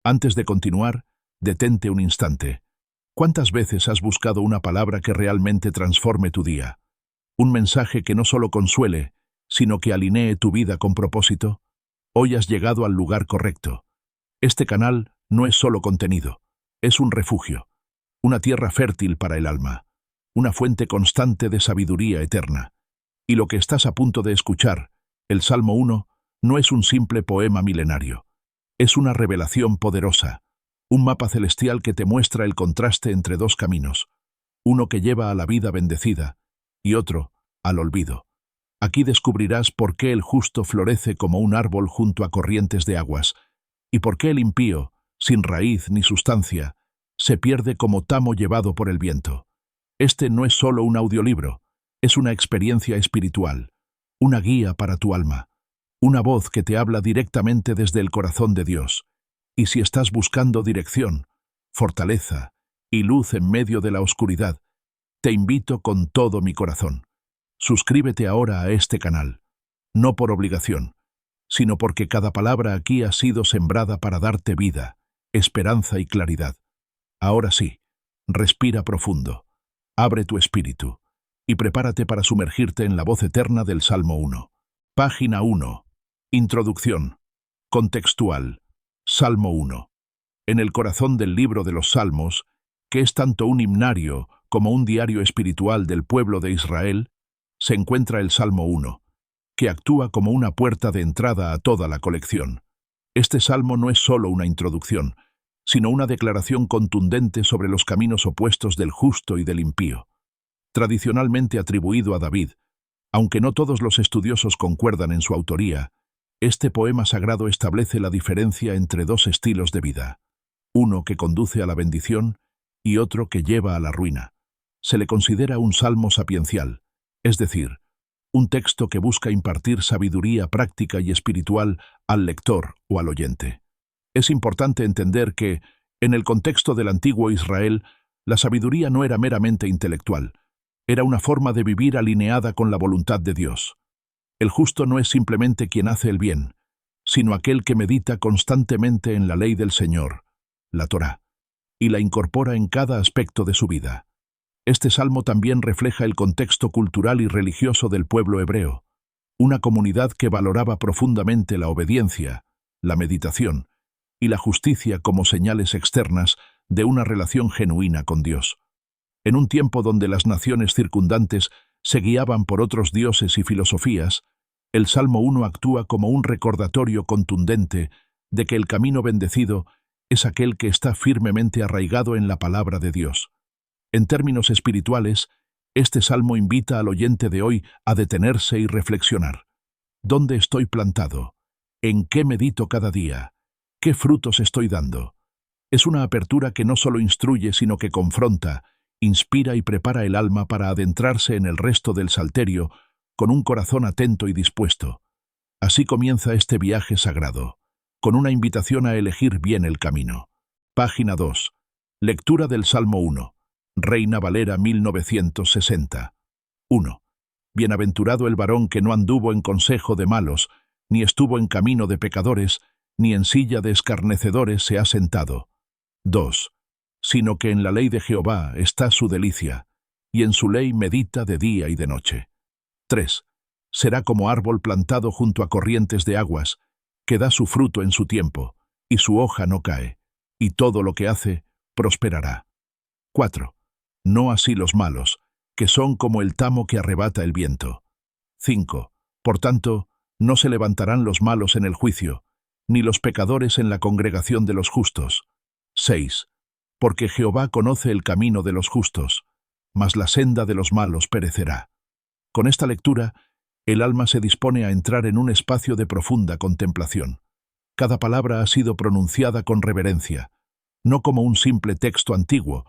Antes de continuar, detente un instante. ¿Cuántas veces has buscado una palabra que realmente transforme tu día? Un mensaje que no solo consuele, sino que alinee tu vida con propósito. Hoy has llegado al lugar correcto. Este canal no es solo contenido, es un refugio, una tierra fértil para el alma, una fuente constante de sabiduría eterna. Y lo que estás a punto de escuchar, el Salmo 1, no es un simple poema milenario. Es una revelación poderosa, un mapa celestial que te muestra el contraste entre dos caminos, uno que lleva a la vida bendecida y otro al olvido. Aquí descubrirás por qué el justo florece como un árbol junto a corrientes de aguas, y por qué el impío, sin raíz ni sustancia, se pierde como tamo llevado por el viento. Este no es solo un audiolibro, es una experiencia espiritual, una guía para tu alma, una voz que te habla directamente desde el corazón de Dios. Y si estás buscando dirección, fortaleza y luz en medio de la oscuridad, te invito con todo mi corazón. Suscríbete ahora a este canal, no por obligación, sino porque cada palabra aquí ha sido sembrada para darte vida, esperanza y claridad. Ahora sí, respira profundo, abre tu espíritu y prepárate para sumergirte en la voz eterna del Salmo 1. Página 1. Introducción. Contextual. Salmo 1. En el corazón del libro de los Salmos, que es tanto un himnario como un diario espiritual del pueblo de Israel, se encuentra el Salmo 1, que actúa como una puerta de entrada a toda la colección. Este salmo no es solo una introducción, sino una declaración contundente sobre los caminos opuestos del justo y del impío. Tradicionalmente atribuido a David, aunque no todos los estudiosos concuerdan en su autoría, este poema sagrado establece la diferencia entre dos estilos de vida, uno que conduce a la bendición y otro que lleva a la ruina. Se le considera un salmo sapiencial, es decir, un texto que busca impartir sabiduría práctica y espiritual al lector o al oyente. Es importante entender que, en el contexto del antiguo Israel, la sabiduría no era meramente intelectual, era una forma de vivir alineada con la voluntad de Dios. El justo no es simplemente quien hace el bien, sino aquel que medita constantemente en la ley del Señor, la Torá, y la incorpora en cada aspecto de su vida. Este salmo también refleja el contexto cultural y religioso del pueblo hebreo, una comunidad que valoraba profundamente la obediencia, la meditación y la justicia como señales externas de una relación genuina con Dios. En un tiempo donde las naciones circundantes se guiaban por otros dioses y filosofías, el Salmo 1 actúa como un recordatorio contundente de que el camino bendecido es aquel que está firmemente arraigado en la palabra de Dios. En términos espirituales, este salmo invita al oyente de hoy a detenerse y reflexionar. ¿Dónde estoy plantado? ¿En qué medito cada día? ¿Qué frutos estoy dando? Es una apertura que no solo instruye, sino que confronta, inspira y prepara el alma para adentrarse en el resto del salterio con un corazón atento y dispuesto. Así comienza este viaje sagrado, con una invitación a elegir bien el camino. Página 2. Lectura del Salmo 1. Reina Valera 1960. 1. Bienaventurado el varón que no anduvo en consejo de malos, ni estuvo en camino de pecadores, ni en silla de escarnecedores se ha sentado. 2. Sino que en la ley de Jehová está su delicia, y en su ley medita de día y de noche. 3. Será como árbol plantado junto a corrientes de aguas, que da su fruto en su tiempo, y su hoja no cae, y todo lo que hace prosperará. 4. No así los malos, que son como el tamo que arrebata el viento. 5. Por tanto, no se levantarán los malos en el juicio, ni los pecadores en la congregación de los justos. 6. Porque Jehová conoce el camino de los justos, mas la senda de los malos perecerá. Con esta lectura, el alma se dispone a entrar en un espacio de profunda contemplación. Cada palabra ha sido pronunciada con reverencia, no como un simple texto antiguo,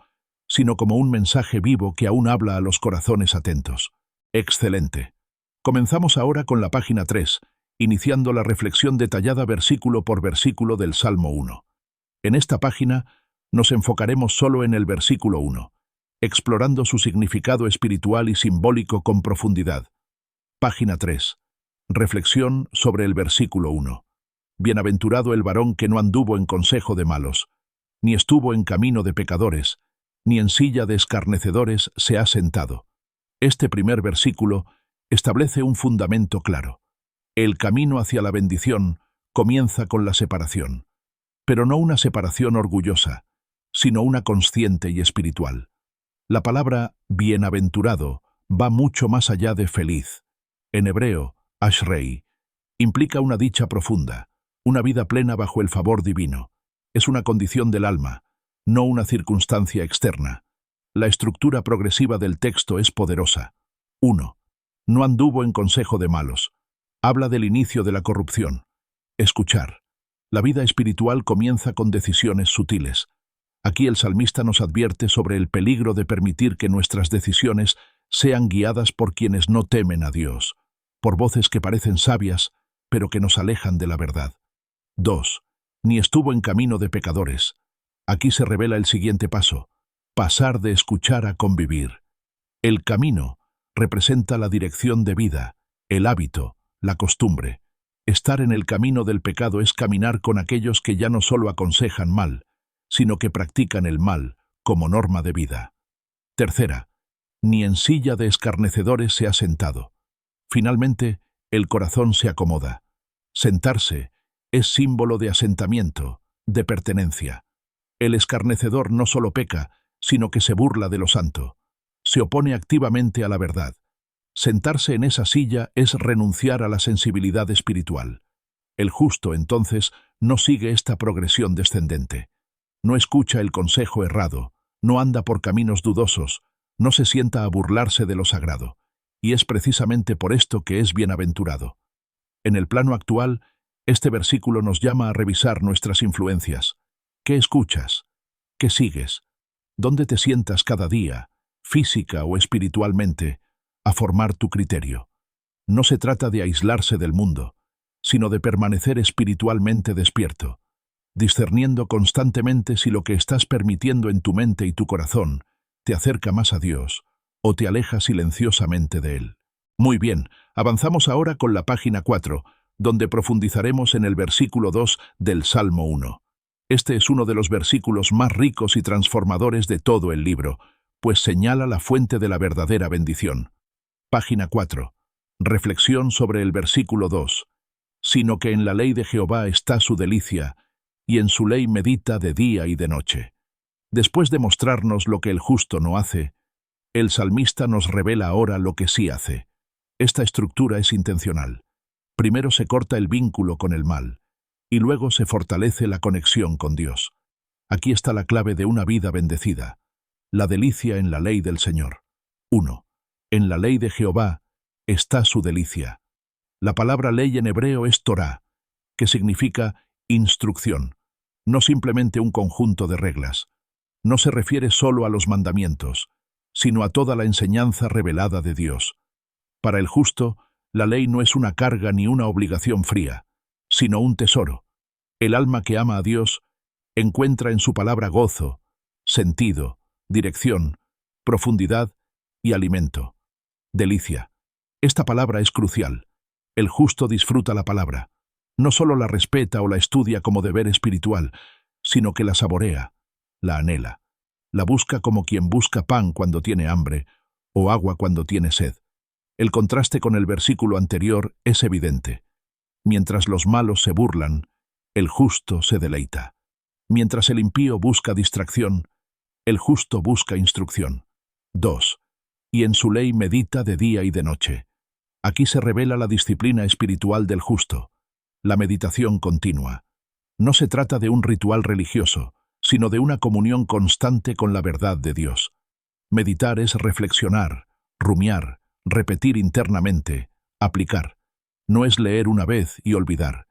sino como un mensaje vivo que aún habla a los corazones atentos. Excelente. Comenzamos ahora con la página 3, iniciando la reflexión detallada versículo por versículo del Salmo 1. En esta página nos enfocaremos solo en el versículo 1, explorando su significado espiritual y simbólico con profundidad. Página 3. Reflexión sobre el versículo 1. Bienaventurado el varón que no anduvo en consejo de malos, ni estuvo en camino de pecadores, ni en silla de escarnecedores se ha sentado. Este primer versículo establece un fundamento claro. El camino hacia la bendición comienza con la separación, pero no una separación orgullosa, sino una consciente y espiritual. La palabra bienaventurado va mucho más allá de feliz. En hebreo, ashrei, implica una dicha profunda, una vida plena bajo el favor divino. Es una condición del alma, no una circunstancia externa. La estructura progresiva del texto es poderosa. 1. No anduvo en consejo de malos. Habla del inicio de la corrupción. Escuchar. La vida espiritual comienza con decisiones sutiles. Aquí el salmista nos advierte sobre el peligro de permitir que nuestras decisiones sean guiadas por quienes no temen a Dios, por voces que parecen sabias, pero que nos alejan de la verdad. 2. Ni estuvo en camino de pecadores. Aquí se revela el siguiente paso: pasar de escuchar a convivir. El camino representa la dirección de vida, el hábito, la costumbre. Estar en el camino del pecado es caminar con aquellos que ya no solo aconsejan mal, sino que practican el mal como norma de vida. Tercera, ni en silla de escarnecedores se ha sentado. Finalmente, el corazón se acomoda. Sentarse es símbolo de asentamiento, de pertenencia. El escarnecedor no solo peca, sino que se burla de lo santo. Se opone activamente a la verdad. Sentarse en esa silla es renunciar a la sensibilidad espiritual. El justo, entonces, no sigue esta progresión descendente. No escucha el consejo errado, no anda por caminos dudosos, no se sienta a burlarse de lo sagrado. Y es precisamente por esto que es bienaventurado. En el plano actual, este versículo nos llama a revisar nuestras influencias. ¿Qué escuchas? ¿Qué sigues? ¿Dónde te sientas cada día, física o espiritualmente, a formar tu criterio? No se trata de aislarse del mundo, sino de permanecer espiritualmente despierto, discerniendo constantemente si lo que estás permitiendo en tu mente y tu corazón te acerca más a Dios o te aleja silenciosamente de Él. Muy bien, avanzamos ahora con la página 4, donde profundizaremos en el versículo 2 del Salmo 1. Este es uno de los versículos más ricos y transformadores de todo el libro, pues señala la fuente de la verdadera bendición. Página 4. Reflexión sobre el versículo 2. Sino que en la ley de Jehová está su delicia, y en su ley medita de día y de noche. Después de mostrarnos lo que el justo no hace, el salmista nos revela ahora lo que sí hace. Esta estructura es intencional. Primero se corta el vínculo con el mal, y luego se fortalece la conexión con Dios. Aquí está la clave de una vida bendecida. La delicia en la ley del Señor. 1. En la ley de Jehová está su delicia. La palabra ley en hebreo es Torá, que significa instrucción, no simplemente un conjunto de reglas. No se refiere solo a los mandamientos, sino a toda la enseñanza revelada de Dios. Para el justo, la ley no es una carga ni una obligación fría, sino un tesoro. El alma que ama a Dios encuentra en su palabra gozo, sentido, dirección, profundidad y alimento. Delicia. Esta palabra es crucial. El justo disfruta la palabra. No solo la respeta o la estudia como deber espiritual, sino que la saborea, la anhela. La busca como quien busca pan cuando tiene hambre o agua cuando tiene sed. El contraste con el versículo anterior es evidente. Mientras los malos se burlan, el justo se deleita. Mientras el impío busca distracción, el justo busca instrucción. 2. Y en su ley medita de día y de noche. Aquí se revela la disciplina espiritual del justo, la meditación continua. No se trata de un ritual religioso, sino de una comunión constante con la verdad de Dios. Meditar es reflexionar, rumiar, repetir internamente, aplicar. No es leer una vez y olvidar.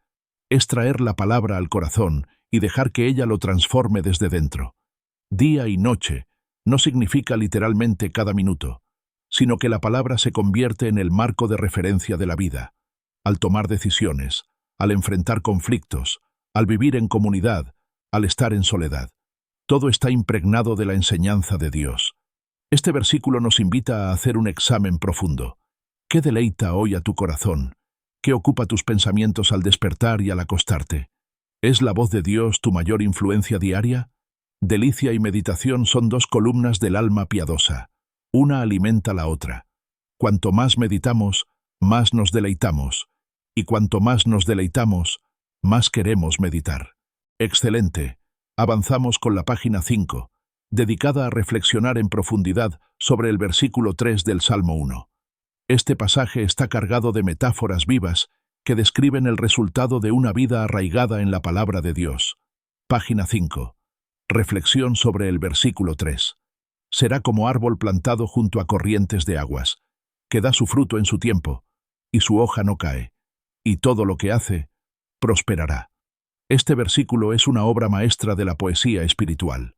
Es traer la palabra al corazón y dejar que ella lo transforme desde dentro. Día y noche no significa literalmente cada minuto, sino que la palabra se convierte en el marco de referencia de la vida. Al tomar decisiones, al enfrentar conflictos, al vivir en comunidad, al estar en soledad. Todo está impregnado de la enseñanza de Dios. Este versículo nos invita a hacer un examen profundo. ¿Qué deleita hoy a tu corazón? ¿Qué ocupa tus pensamientos al despertar y al acostarte? ¿Es la voz de Dios tu mayor influencia diaria? Delicia y meditación son dos columnas del alma piadosa. Una alimenta la otra. Cuanto más meditamos, más nos deleitamos. Y cuanto más nos deleitamos, más queremos meditar. Excelente. Avanzamos con la página 5, dedicada a reflexionar en profundidad sobre el versículo 3 del Salmo 1. Este pasaje está cargado de metáforas vivas que describen el resultado de una vida arraigada en la palabra de Dios. Página 5. Reflexión sobre el versículo 3. Será como árbol plantado junto a corrientes de aguas, que da su fruto en su tiempo, y su hoja no cae, y todo lo que hace, prosperará. Este versículo es una obra maestra de la poesía espiritual.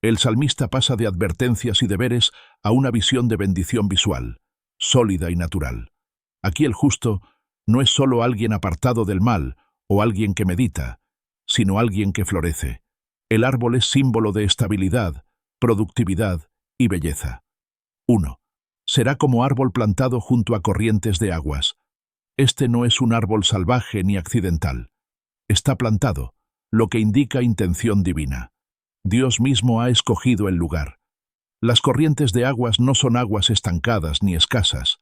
El salmista pasa de advertencias y deberes a una visión de bendición visual, sólida y natural. Aquí el justo no es solo alguien apartado del mal o alguien que medita, sino alguien que florece. El árbol es símbolo de estabilidad, productividad y belleza. 1. Será como árbol plantado junto a corrientes de aguas. Este no es un árbol salvaje ni accidental. Está plantado, lo que indica intención divina. Dios mismo ha escogido el lugar. Las corrientes de aguas no son aguas estancadas ni escasas,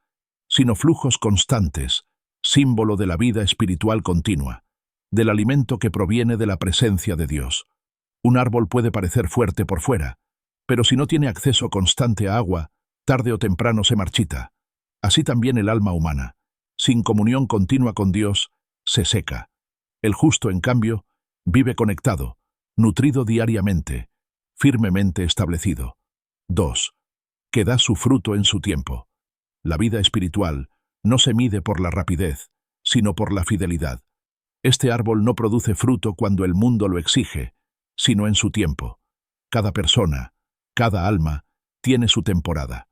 sino flujos constantes, símbolo de la vida espiritual continua, del alimento que proviene de la presencia de Dios. Un árbol puede parecer fuerte por fuera, pero si no tiene acceso constante a agua, tarde o temprano se marchita. Así también el alma humana, sin comunión continua con Dios, se seca. El justo, en cambio, vive conectado, nutrido diariamente, firmemente establecido. 2. Que da su fruto en su tiempo. La vida espiritual no se mide por la rapidez, sino por la fidelidad. Este árbol no produce fruto cuando el mundo lo exige, sino en su tiempo. Cada persona, cada alma, tiene su temporada.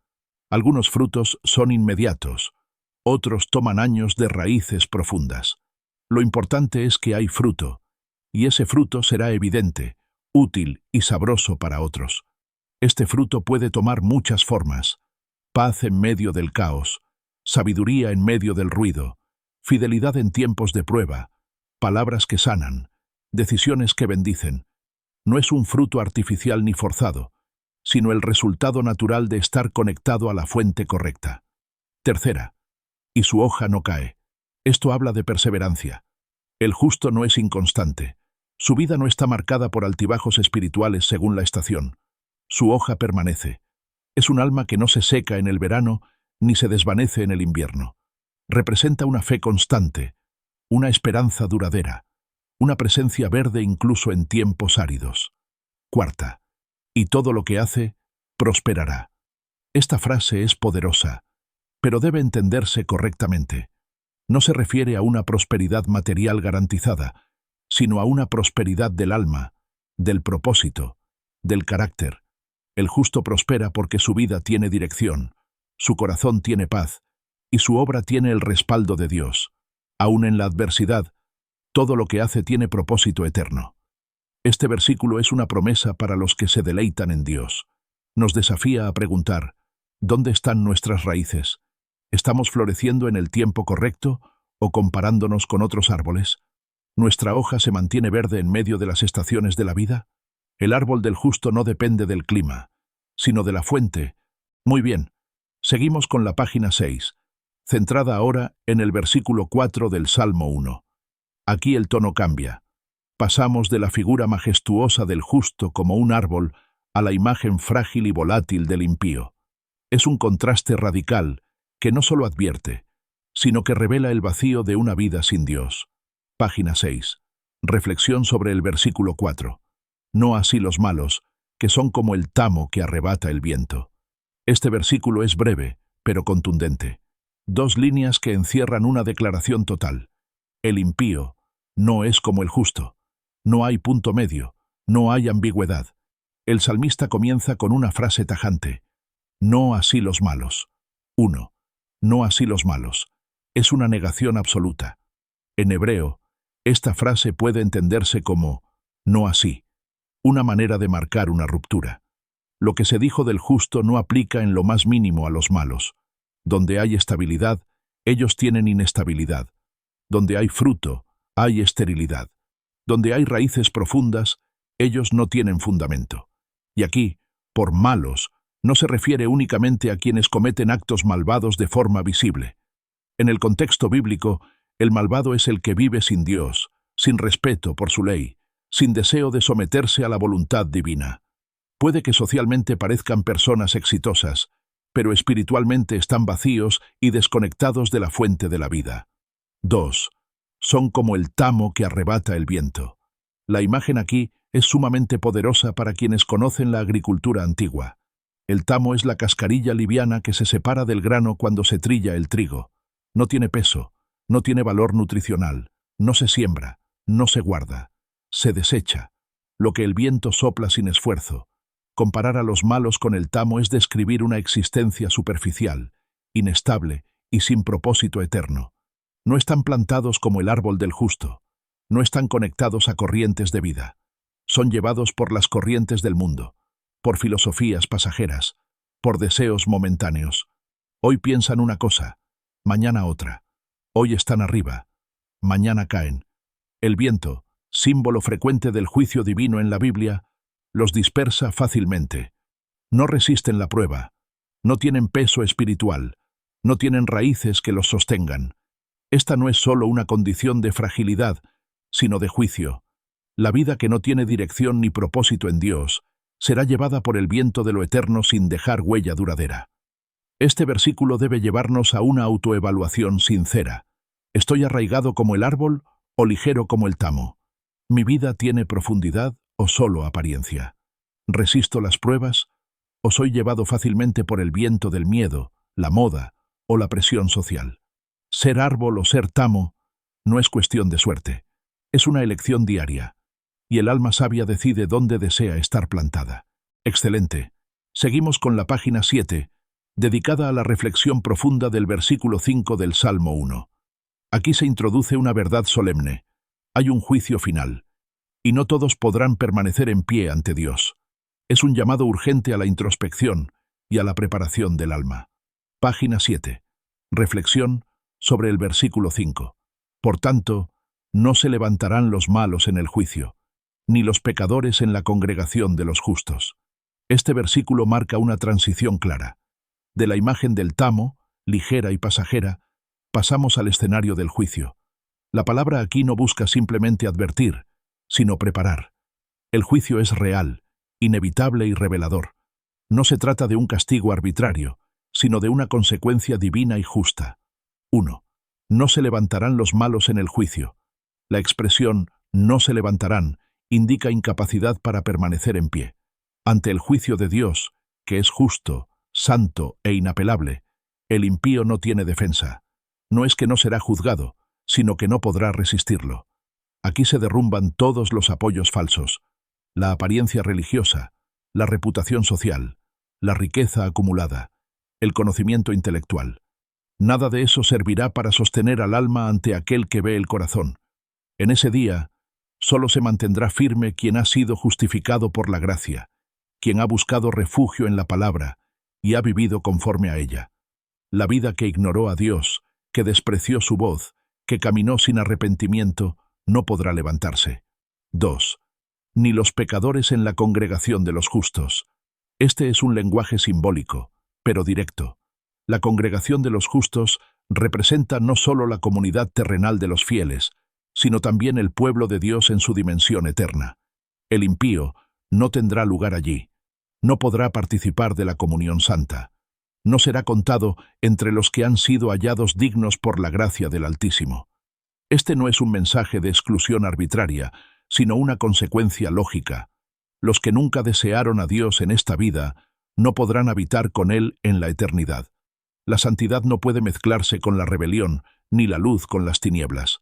Algunos frutos son inmediatos, otros toman años de raíces profundas. Lo importante es que hay fruto, y ese fruto será evidente, útil y sabroso para otros. Este fruto puede tomar muchas formas: paz en medio del caos, sabiduría en medio del ruido, fidelidad en tiempos de prueba, palabras que sanan, decisiones que bendicen. No es un fruto artificial ni forzado, sino el resultado natural de estar conectado a la fuente correcta. 3. Y su hoja no cae. Esto habla de perseverancia. El justo no es inconstante. Su vida no está marcada por altibajos espirituales según la estación. Su hoja permanece. Es un alma que no se seca en el verano ni se desvanece en el invierno. Representa una fe constante, una esperanza duradera, una presencia verde incluso en tiempos áridos. 4. Y todo lo que hace, prosperará. Esta frase es poderosa, pero debe entenderse correctamente. No se refiere a una prosperidad material garantizada, sino a una prosperidad del alma, del propósito, del carácter. El justo prospera porque su vida tiene dirección, su corazón tiene paz, y su obra tiene el respaldo de Dios. Aún en la adversidad, todo lo que hace tiene propósito eterno. Este versículo es una promesa para los que se deleitan en Dios. Nos desafía a preguntar: ¿dónde están nuestras raíces? ¿Estamos floreciendo en el tiempo correcto o comparándonos con otros árboles? ¿Nuestra hoja se mantiene verde en medio de las estaciones de la vida? El árbol del justo no depende del clima, sino de la fuente. Muy bien, seguimos con la página 6, centrada ahora en el versículo 4 del Salmo 1. Aquí el tono cambia. Pasamos de la figura majestuosa del justo como un árbol a la imagen frágil y volátil del impío. Es un contraste radical que no solo advierte, sino que revela el vacío de una vida sin Dios. Página 6. Reflexión sobre el versículo 4. No así los malos, que son como el tamo que arrebata el viento. Este versículo es breve, pero contundente. 2 líneas que encierran una declaración total. El impío no es como el justo. No hay punto medio, no hay ambigüedad. El salmista comienza con una frase tajante: no así los malos. 1. No así los malos. Es una negación absoluta. En hebreo, esta frase puede entenderse como no así, una manera de marcar una ruptura. Lo que se dijo del justo no aplica en lo más mínimo a los malos. Donde hay estabilidad, ellos tienen inestabilidad. Donde hay fruto, hay esterilidad. Donde hay raíces profundas, ellos no tienen fundamento. Y aquí, por malos, no se refiere únicamente a quienes cometen actos malvados de forma visible. En el contexto bíblico, el malvado es el que vive sin Dios, sin respeto por su ley, sin deseo de someterse a la voluntad divina. Puede que socialmente parezcan personas exitosas, pero espiritualmente están vacíos y desconectados de la fuente de la vida. 2. Son como el tamo que arrebata el viento. La imagen aquí es sumamente poderosa para quienes conocen la agricultura antigua. El tamo es la cascarilla liviana que se separa del grano cuando se trilla el trigo. No tiene peso, no tiene valor nutricional, no se siembra, no se guarda, se desecha, lo que el viento sopla sin esfuerzo. Comparar a los malos con el tamo es describir una existencia superficial, inestable y sin propósito eterno. No están plantados como el árbol del justo, no están conectados a corrientes de vida. Son llevados por las corrientes del mundo, por filosofías pasajeras, por deseos momentáneos. Hoy piensan una cosa, mañana otra. Hoy están arriba, mañana caen. El viento, símbolo frecuente del juicio divino en la Biblia, los dispersa fácilmente. No resisten la prueba, no tienen peso espiritual, no tienen raíces que los sostengan. Esta no es solo una condición de fragilidad, sino de juicio. La vida que no tiene dirección ni propósito en Dios será llevada por el viento de lo eterno sin dejar huella duradera. Este versículo debe llevarnos a una autoevaluación sincera. ¿Estoy arraigado como el árbol o ligero como el tamo? ¿Mi vida tiene profundidad o solo apariencia? ¿Resisto las pruebas o soy llevado fácilmente por el viento del miedo, la moda o la presión social? Ser árbol o ser tamo no es cuestión de suerte, es una elección diaria, y el alma sabia decide dónde desea estar plantada. Excelente. Seguimos con la página 7, dedicada a la reflexión profunda del versículo 5 del Salmo 1. Aquí se introduce una verdad solemne. Hay un juicio final, y no todos podrán permanecer en pie ante Dios. Es un llamado urgente a la introspección y a la preparación del alma. Página 7. Reflexión sobre el versículo 5. Por tanto, no se levantarán los malos en el juicio, ni los pecadores en la congregación de los justos. Este versículo marca una transición clara. De la imagen del tamo, ligera y pasajera, pasamos al escenario del juicio. La palabra aquí no busca simplemente advertir, sino preparar. El juicio es real, inevitable y revelador. No se trata de un castigo arbitrario, sino de una consecuencia divina y justa. 1. No se levantarán los malos en el juicio. La expresión «no se levantarán» indica incapacidad para permanecer en pie. Ante el juicio de Dios, que es justo, santo e inapelable, el impío no tiene defensa. No es que no será juzgado, sino que no podrá resistirlo. Aquí se derrumban todos los apoyos falsos, la apariencia religiosa, la reputación social, la riqueza acumulada, el conocimiento intelectual. Nada de eso servirá para sostener al alma ante aquel que ve el corazón. En ese día, solo se mantendrá firme quien ha sido justificado por la gracia, quien ha buscado refugio en la palabra y ha vivido conforme a ella. La vida que ignoró a Dios, que despreció su voz, que caminó sin arrepentimiento, no podrá levantarse. 2. Ni los pecadores en la congregación de los justos. Este es un lenguaje simbólico, pero directo. La congregación de los justos representa no solo la comunidad terrenal de los fieles, sino también el pueblo de Dios en su dimensión eterna. El impío no tendrá lugar allí, no podrá participar de la comunión santa, no será contado entre los que han sido hallados dignos por la gracia del Altísimo. Este no es un mensaje de exclusión arbitraria, sino una consecuencia lógica. Los que nunca desearon a Dios en esta vida no podrán habitar con Él en la eternidad. La santidad no puede mezclarse con la rebelión, ni la luz con las tinieblas.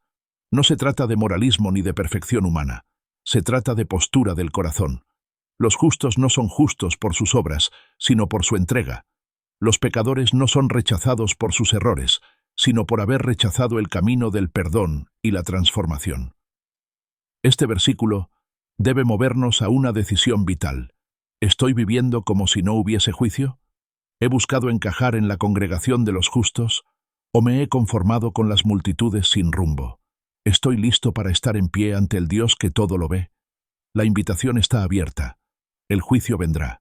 No se trata de moralismo ni de perfección humana. Se trata de postura del corazón. Los justos no son justos por sus obras, sino por su entrega. Los pecadores no son rechazados por sus errores, sino por haber rechazado el camino del perdón y la transformación. Este versículo debe movernos a una decisión vital. ¿Estoy viviendo como si no hubiese juicio? ¿He buscado encajar en la congregación de los justos o me he conformado con las multitudes sin rumbo? ¿Estoy listo para estar en pie ante el Dios que todo lo ve? La invitación está abierta. El juicio vendrá.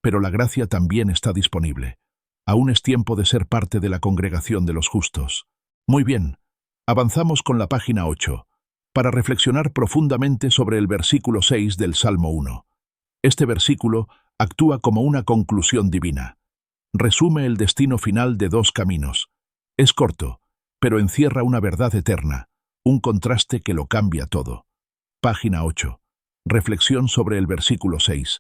Pero la gracia también está disponible. Aún es tiempo de ser parte de la congregación de los justos. Muy bien. Avanzamos con la página 8, para reflexionar profundamente sobre el versículo 6 del Salmo 1. Este versículo actúa como una conclusión divina. Resume el destino final de dos caminos. Es corto, pero encierra una verdad eterna, un contraste que lo cambia todo. Página 8. Reflexión sobre el versículo 6.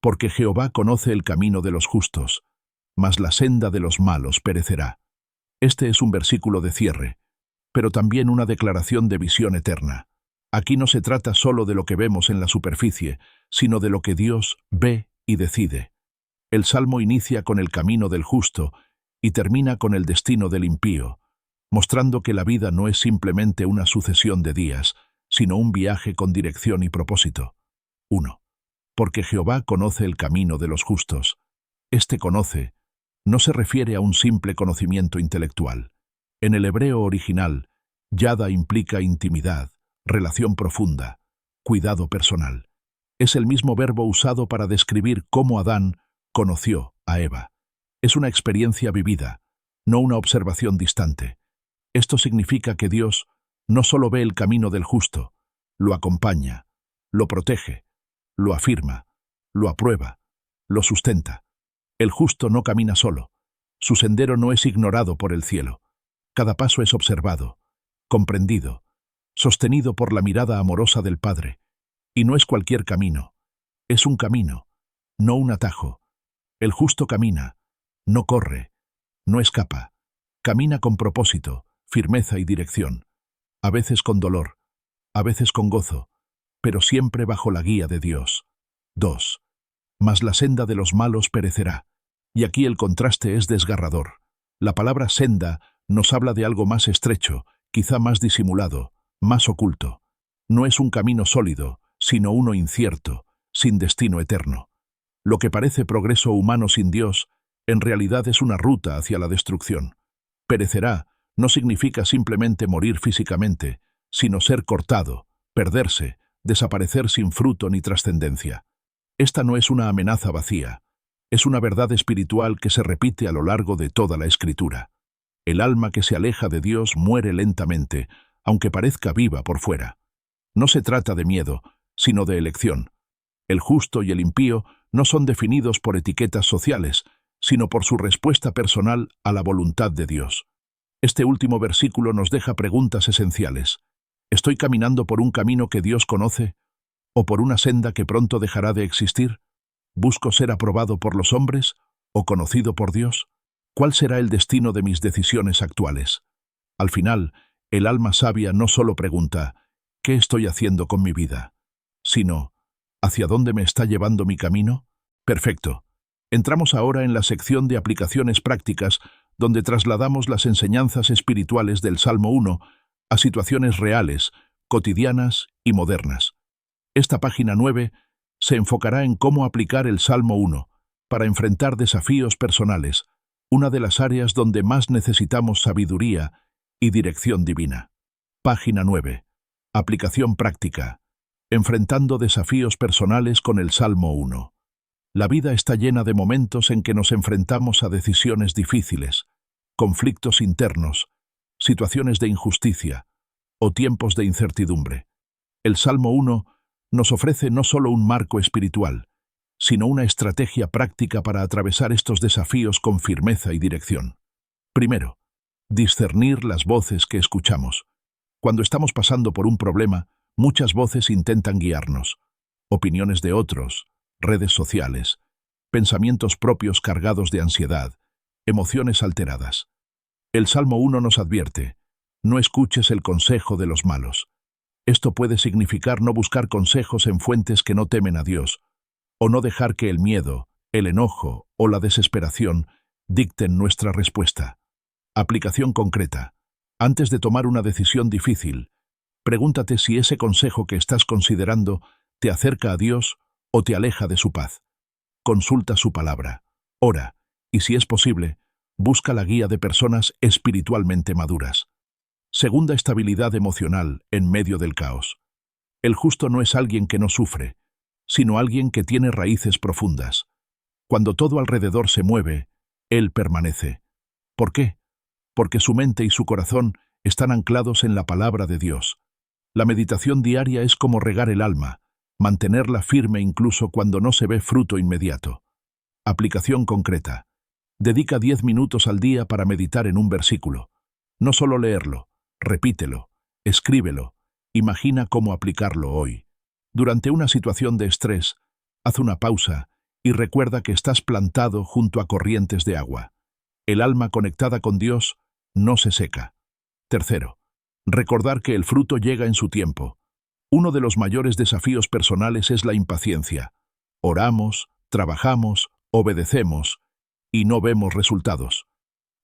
Porque Jehová conoce el camino de los justos, mas la senda de los malos perecerá. Este es un versículo de cierre, pero también una declaración de visión eterna. Aquí no se trata solo de lo que vemos en la superficie, sino de lo que Dios ve y decide. El Salmo inicia con el camino del justo y termina con el destino del impío, mostrando que la vida no es simplemente una sucesión de días, sino un viaje con dirección y propósito. 1. Porque Jehová conoce el camino de los justos. Este conoce no se refiere a un simple conocimiento intelectual. En el hebreo original, yada implica intimidad, relación profunda, cuidado personal. Es el mismo verbo usado para describir cómo Adán conoció a Eva. Es una experiencia vivida, no una observación distante. Esto significa que Dios no solo ve el camino del justo, lo acompaña, lo protege, lo afirma, lo aprueba, lo sustenta. El justo no camina solo. Su sendero no es ignorado por el cielo. Cada paso es observado, comprendido, sostenido por la mirada amorosa del Padre. Y no es cualquier camino. Es un camino, no un atajo. El justo camina, no corre, no escapa. Camina con propósito, firmeza y dirección. A veces con dolor, a veces con gozo, pero siempre bajo la guía de Dios. 2. Mas la senda de los malos perecerá. Y aquí el contraste es desgarrador. La palabra senda nos habla de algo más estrecho, quizá más disimulado, más oculto. No es un camino sólido, sino uno incierto, sin destino eterno. Lo que parece progreso humano sin Dios, en realidad es una ruta hacia la destrucción. Perecerá no significa simplemente morir físicamente, sino ser cortado, perderse, desaparecer sin fruto ni trascendencia. Esta no es una amenaza vacía, es una verdad espiritual que se repite a lo largo de toda la Escritura. El alma que se aleja de Dios muere lentamente, aunque parezca viva por fuera. No se trata de miedo, sino de elección. El justo y el impío no son definidos por etiquetas sociales, sino por su respuesta personal a la voluntad de Dios. Este último versículo nos deja preguntas esenciales. ¿Estoy caminando por un camino que Dios conoce? ¿O por una senda que pronto dejará de existir? ¿Busco ser aprobado por los hombres o conocido por Dios? ¿Cuál será el destino de mis decisiones actuales? Al final, el alma sabia no solo pregunta, ¿qué estoy haciendo con mi vida?, sino, ¿hacia dónde me está llevando mi camino? Perfecto. Entramos ahora en la sección de aplicaciones prácticas, donde trasladamos las enseñanzas espirituales del Salmo 1 a situaciones reales, cotidianas y modernas. Esta página 9 se enfocará en cómo aplicar el Salmo 1 para enfrentar desafíos personales, una de las áreas donde más necesitamos sabiduría y dirección divina. Página 9. Aplicación práctica. Enfrentando desafíos personales con el Salmo 1. La vida está llena de momentos en que nos enfrentamos a decisiones difíciles, conflictos internos, situaciones de injusticia o tiempos de incertidumbre. El Salmo 1 nos ofrece no solo un marco espiritual, sino una estrategia práctica para atravesar estos desafíos con firmeza y dirección. Primero, discernir las voces que escuchamos. Cuando estamos pasando por un problema, muchas voces intentan guiarnos. Opiniones de otros, redes sociales, pensamientos propios cargados de ansiedad, emociones alteradas. El Salmo 1 nos advierte, no escuches el consejo de los malos. Esto puede significar no buscar consejos en fuentes que no temen a Dios, o no dejar que el miedo, el enojo o la desesperación dicten nuestra respuesta. Aplicación concreta. Antes de tomar una decisión difícil, pregúntate si ese consejo que estás considerando te acerca a Dios o te aleja de su paz. Consulta su palabra, ora, y si es posible, busca la guía de personas espiritualmente maduras. Segunda, estabilidad emocional en medio del caos. El justo no es alguien que no sufre, sino alguien que tiene raíces profundas. Cuando todo alrededor se mueve, él permanece. ¿Por qué? Porque su mente y su corazón están anclados en la palabra de Dios. La meditación diaria es como regar el alma, mantenerla firme incluso cuando no se ve fruto inmediato. Aplicación concreta. Dedica 10 minutos al día para meditar en un versículo. No solo leerlo, repítelo, escríbelo, imagina cómo aplicarlo hoy. Durante una situación de estrés, haz una pausa y recuerda que estás plantado junto a corrientes de agua. El alma conectada con Dios no se seca. Tercero, recordar que el fruto llega en su tiempo. Uno de los mayores desafíos personales es la impaciencia. Oramos, trabajamos, obedecemos y no vemos resultados.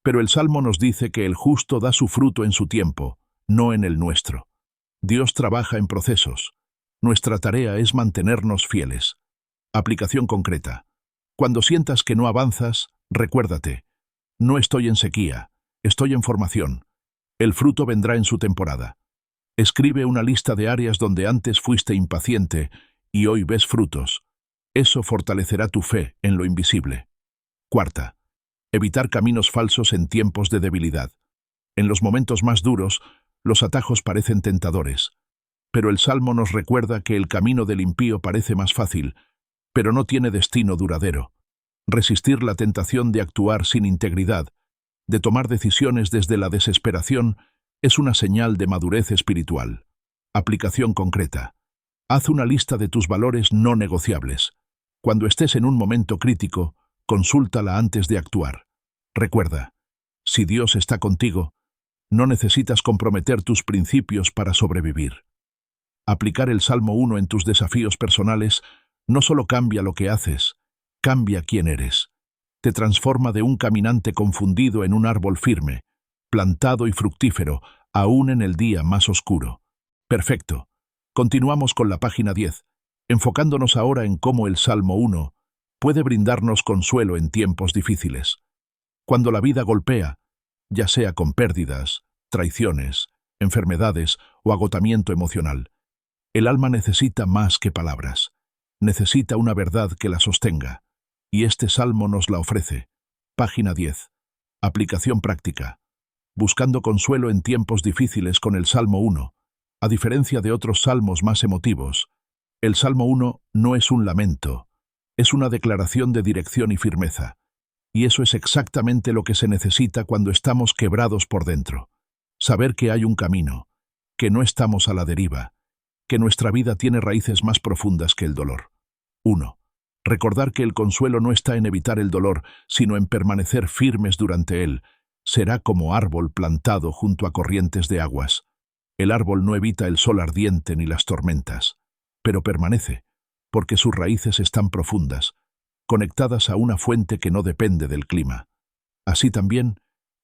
Pero el Salmo nos dice que el justo da su fruto en su tiempo, no en el nuestro. Dios trabaja en procesos. Nuestra tarea es mantenernos fieles. Aplicación concreta. Cuando sientas que no avanzas, recuérdate. No estoy en sequía, estoy en formación. El fruto vendrá en su temporada. Escribe una lista de áreas donde antes fuiste impaciente y hoy ves frutos. Eso fortalecerá tu fe en lo invisible. Cuarta, evitar caminos falsos en tiempos de debilidad. En los momentos más duros, los atajos parecen tentadores. Pero el Salmo nos recuerda que el camino del impío parece más fácil, pero no tiene destino duradero. Resistir la tentación de actuar sin integridad, de tomar decisiones desde la desesperación, es una señal de madurez espiritual. Aplicación concreta. Haz una lista de tus valores no negociables. Cuando estés en un momento crítico, consúltala antes de actuar. Recuerda, si Dios está contigo, no necesitas comprometer tus principios para sobrevivir. Aplicar el Salmo 1 en tus desafíos personales no solo cambia lo que haces, cambia quién eres. Te transforma de un caminante confundido en un árbol firme, plantado y fructífero, aún en el día más oscuro. Perfecto. Continuamos con la página 10, enfocándonos ahora en cómo el Salmo 1 puede brindarnos consuelo en tiempos difíciles. Cuando la vida golpea, ya sea con pérdidas, traiciones, enfermedades o agotamiento emocional, el alma necesita más que palabras. Necesita una verdad que la sostenga, y este salmo nos la ofrece. Página 10. Aplicación práctica. Buscando consuelo en tiempos difíciles con el Salmo 1. A diferencia de otros salmos más emotivos, el Salmo 1 no es un lamento, es una declaración de dirección y firmeza. Y eso es exactamente lo que se necesita cuando estamos quebrados por dentro. Saber que hay un camino, que no estamos a la deriva, que nuestra vida tiene raíces más profundas que el dolor. 1. Recordar que el consuelo no está en evitar el dolor, sino en permanecer firmes durante él. Será como árbol plantado junto a corrientes de aguas. El árbol no evita el sol ardiente ni las tormentas, pero permanece, porque sus raíces están profundas, conectadas a una fuente que no depende del clima. Así también,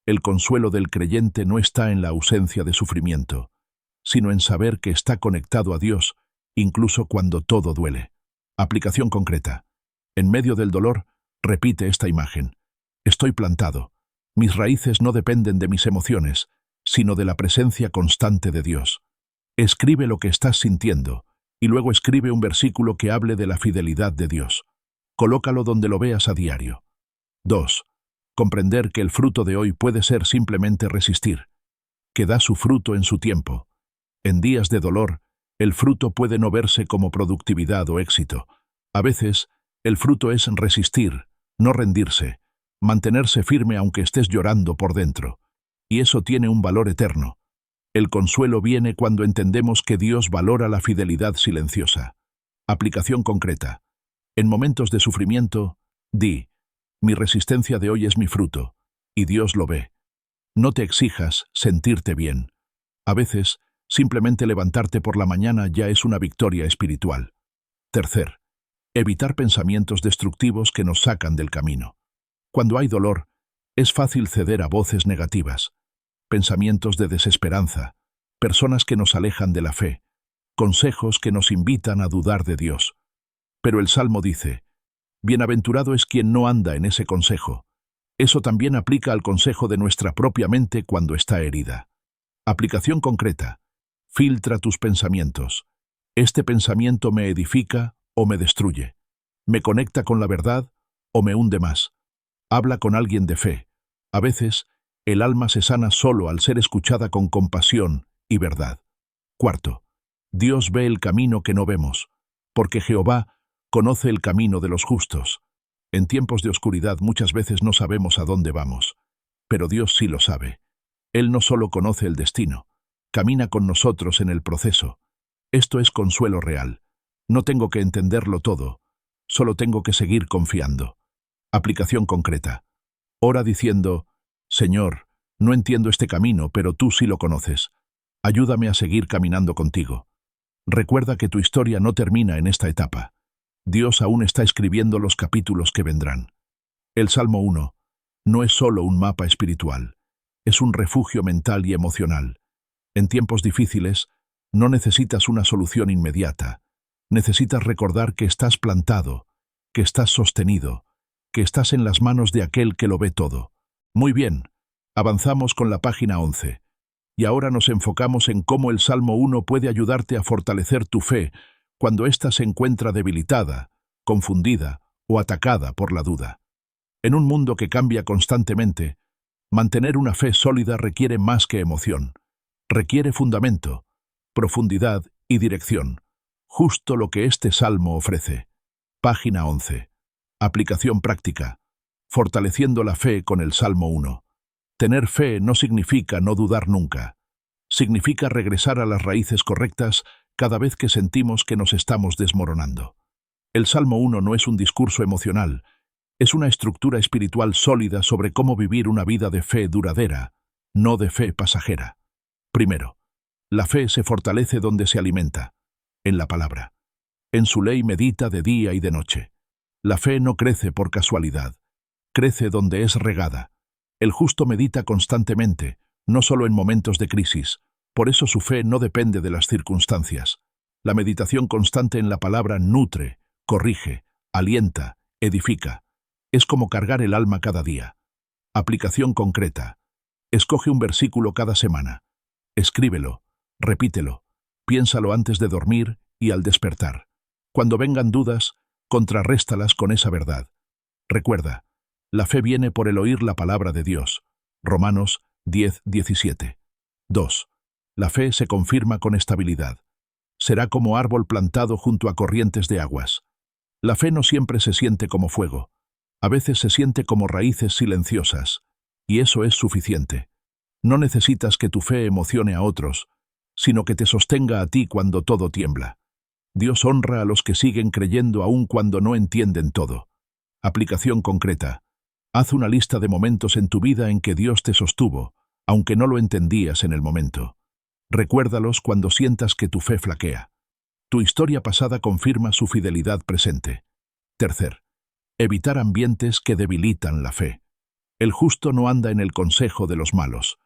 el consuelo del creyente no está en la ausencia de sufrimiento, sino en saber que está conectado a Dios, incluso cuando todo duele. Aplicación concreta. En medio del dolor, repite esta imagen. Estoy plantado. Mis raíces no dependen de mis emociones, sino de la presencia constante de Dios. Escribe lo que estás sintiendo, y luego escribe un versículo que hable de la fidelidad de Dios. Colócalo donde lo veas a diario. 2. Comprender que el fruto de hoy puede ser simplemente resistir, que da su fruto en su tiempo. En días de dolor, el fruto puede no verse como productividad o éxito. A veces, el fruto es resistir, no rendirse, mantenerse firme aunque estés llorando por dentro. Y eso tiene un valor eterno. El consuelo viene cuando entendemos que Dios valora la fidelidad silenciosa. Aplicación concreta. En momentos de sufrimiento, di, mi resistencia de hoy es mi fruto, y Dios lo ve. No te exijas sentirte bien. A veces, simplemente levantarte por la mañana ya es una victoria espiritual. Tercer, evitar pensamientos destructivos que nos sacan del camino. Cuando hay dolor, es fácil ceder a voces negativas, pensamientos de desesperanza, personas que nos alejan de la fe, consejos que nos invitan a dudar de Dios. Pero el Salmo dice, bienaventurado es quien no anda en ese consejo. Eso también aplica al consejo de nuestra propia mente cuando está herida. Aplicación concreta. Filtra tus pensamientos. ¿Este pensamiento me edifica o me destruye? ¿Me conecta con la verdad o me hunde más? Habla con alguien de fe. A veces, el alma se sana solo al ser escuchada con compasión y verdad. Cuarto, Dios ve el camino que no vemos, porque Jehová conoce el camino de los justos. En tiempos de oscuridad muchas veces no sabemos a dónde vamos, pero Dios sí lo sabe. Él no solo conoce el destino, camina con nosotros en el proceso. Esto es consuelo real. No tengo que entenderlo todo, solo tengo que seguir confiando. Aplicación concreta. Ora diciendo: Señor, no entiendo este camino, pero tú sí lo conoces. Ayúdame a seguir caminando contigo. Recuerda que tu historia no termina en esta etapa. Dios aún está escribiendo los capítulos que vendrán. El Salmo 1 no es solo un mapa espiritual, es un refugio mental y emocional. En tiempos difíciles, no necesitas una solución inmediata. Necesitas recordar que estás plantado, que estás sostenido, que estás en las manos de aquel que lo ve todo. Muy bien, avanzamos con la página 11. Y ahora nos enfocamos en cómo el Salmo 1 puede ayudarte a fortalecer tu fe cuando ésta se encuentra debilitada, confundida o atacada por la duda. En un mundo que cambia constantemente, mantener una fe sólida requiere más que emoción. Requiere fundamento, profundidad y dirección. Justo lo que este salmo ofrece. Página 11. Aplicación práctica. Fortaleciendo la fe con el Salmo 1. Tener fe no significa no dudar nunca. Significa regresar a las raíces correctas cada vez que sentimos que nos estamos desmoronando. El Salmo 1 no es un discurso emocional, es una estructura espiritual sólida sobre cómo vivir una vida de fe duradera, no de fe pasajera. Primero, la fe se fortalece donde se alimenta, en la palabra. En su ley medita de día y de noche. La fe no crece por casualidad, crece donde es regada. El justo medita constantemente, no solo en momentos de crisis. Por eso su fe no depende de las circunstancias. La meditación constante en la palabra nutre, corrige, alienta, edifica. Es como cargar el alma cada día. Aplicación concreta. Escoge un versículo cada semana. Escríbelo, repítelo, piénsalo antes de dormir y al despertar. Cuando vengan dudas, contrarréstalas con esa verdad. Recuerda, la fe viene por el oír la palabra de Dios. Romanos 10:17. 2. La fe se confirma con estabilidad. Será como árbol plantado junto a corrientes de aguas. La fe no siempre se siente como fuego. A veces se siente como raíces silenciosas. Y eso es suficiente. No necesitas que tu fe emocione a otros, sino que te sostenga a ti cuando todo tiembla. Dios honra a los que siguen creyendo aun cuando no entienden todo. Aplicación concreta. Haz una lista de momentos en tu vida en que Dios te sostuvo, aunque no lo entendías en el momento. Recuérdalos cuando sientas que tu fe flaquea. Tu historia pasada confirma su fidelidad presente. Tercer, evitar ambientes que debilitan la fe. El justo no anda en el consejo de los malos,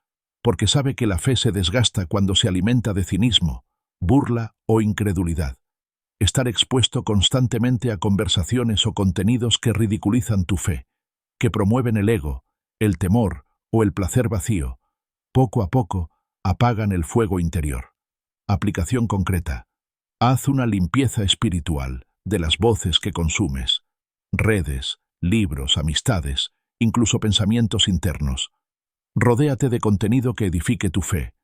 porque sabe que la fe se desgasta cuando se alimenta de cinismo, burla o incredulidad. Estar expuesto constantemente a conversaciones o contenidos que ridiculizan tu fe, que promueven el ego, el temor o el placer vacío, poco a poco apagan el fuego interior. Aplicación concreta. Haz una limpieza espiritual de las voces que consumes. Redes, libros, amistades, incluso pensamientos internos. Rodéate de contenido que edifique tu fe.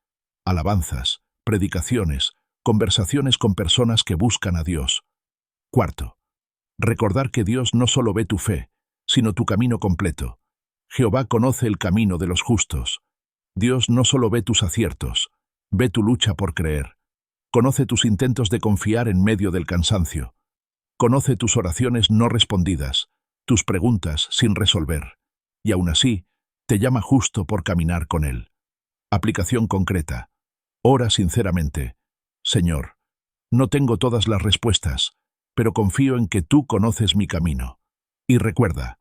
Alabanzas, predicaciones, conversaciones con personas que buscan a Dios. Cuarto, recordar que Dios no solo ve tu fe, sino tu camino completo. Jehová conoce el camino de los justos. Dios no solo ve tus aciertos, ve tu lucha por creer. Conoce tus intentos de confiar en medio del cansancio. Conoce tus oraciones no respondidas, tus preguntas sin resolver. Y aún así, te llama justo por caminar con Él. Aplicación concreta. Ora sinceramente. Señor, no tengo todas las respuestas, pero confío en que tú conoces mi camino. Y recuerda,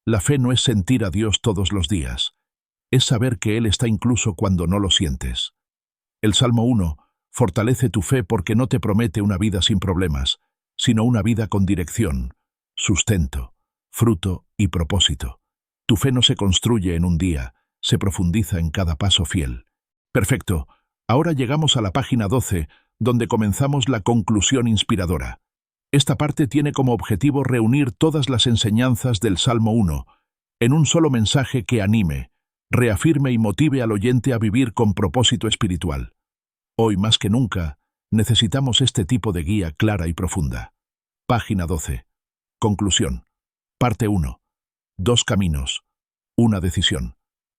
la fe no es sentir a Dios todos los días, es saber que Él está incluso cuando no lo sientes. El Salmo 1 fortalece tu fe porque no te promete una vida sin problemas, sino una vida con dirección, sustento, fruto y propósito. Tu fe no se construye en un día, se profundiza en cada paso fiel. Perfecto, Ahora llegamos a la página 12, donde comenzamos la conclusión inspiradora. Esta parte tiene como objetivo reunir todas las enseñanzas del Salmo 1 en un solo mensaje que anime, reafirme y motive al oyente a vivir con propósito espiritual. Hoy más que nunca, necesitamos este tipo de guía clara y profunda. Página 12. Conclusión. Parte 1. Dos caminos. Una decisión.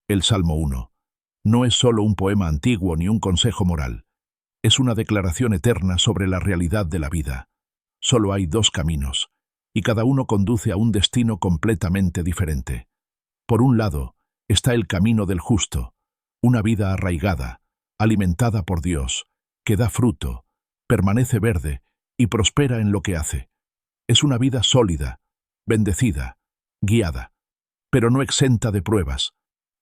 El Salmo 1. No es solo un poema antiguo ni un consejo moral. Es una declaración eterna sobre la realidad de la vida. Solo hay dos caminos, y cada uno conduce a un destino completamente diferente. Por un lado, está el camino del justo, una vida arraigada, alimentada por Dios, que da fruto, permanece verde y prospera en lo que hace. Es una vida sólida, bendecida, guiada, pero no exenta de pruebas.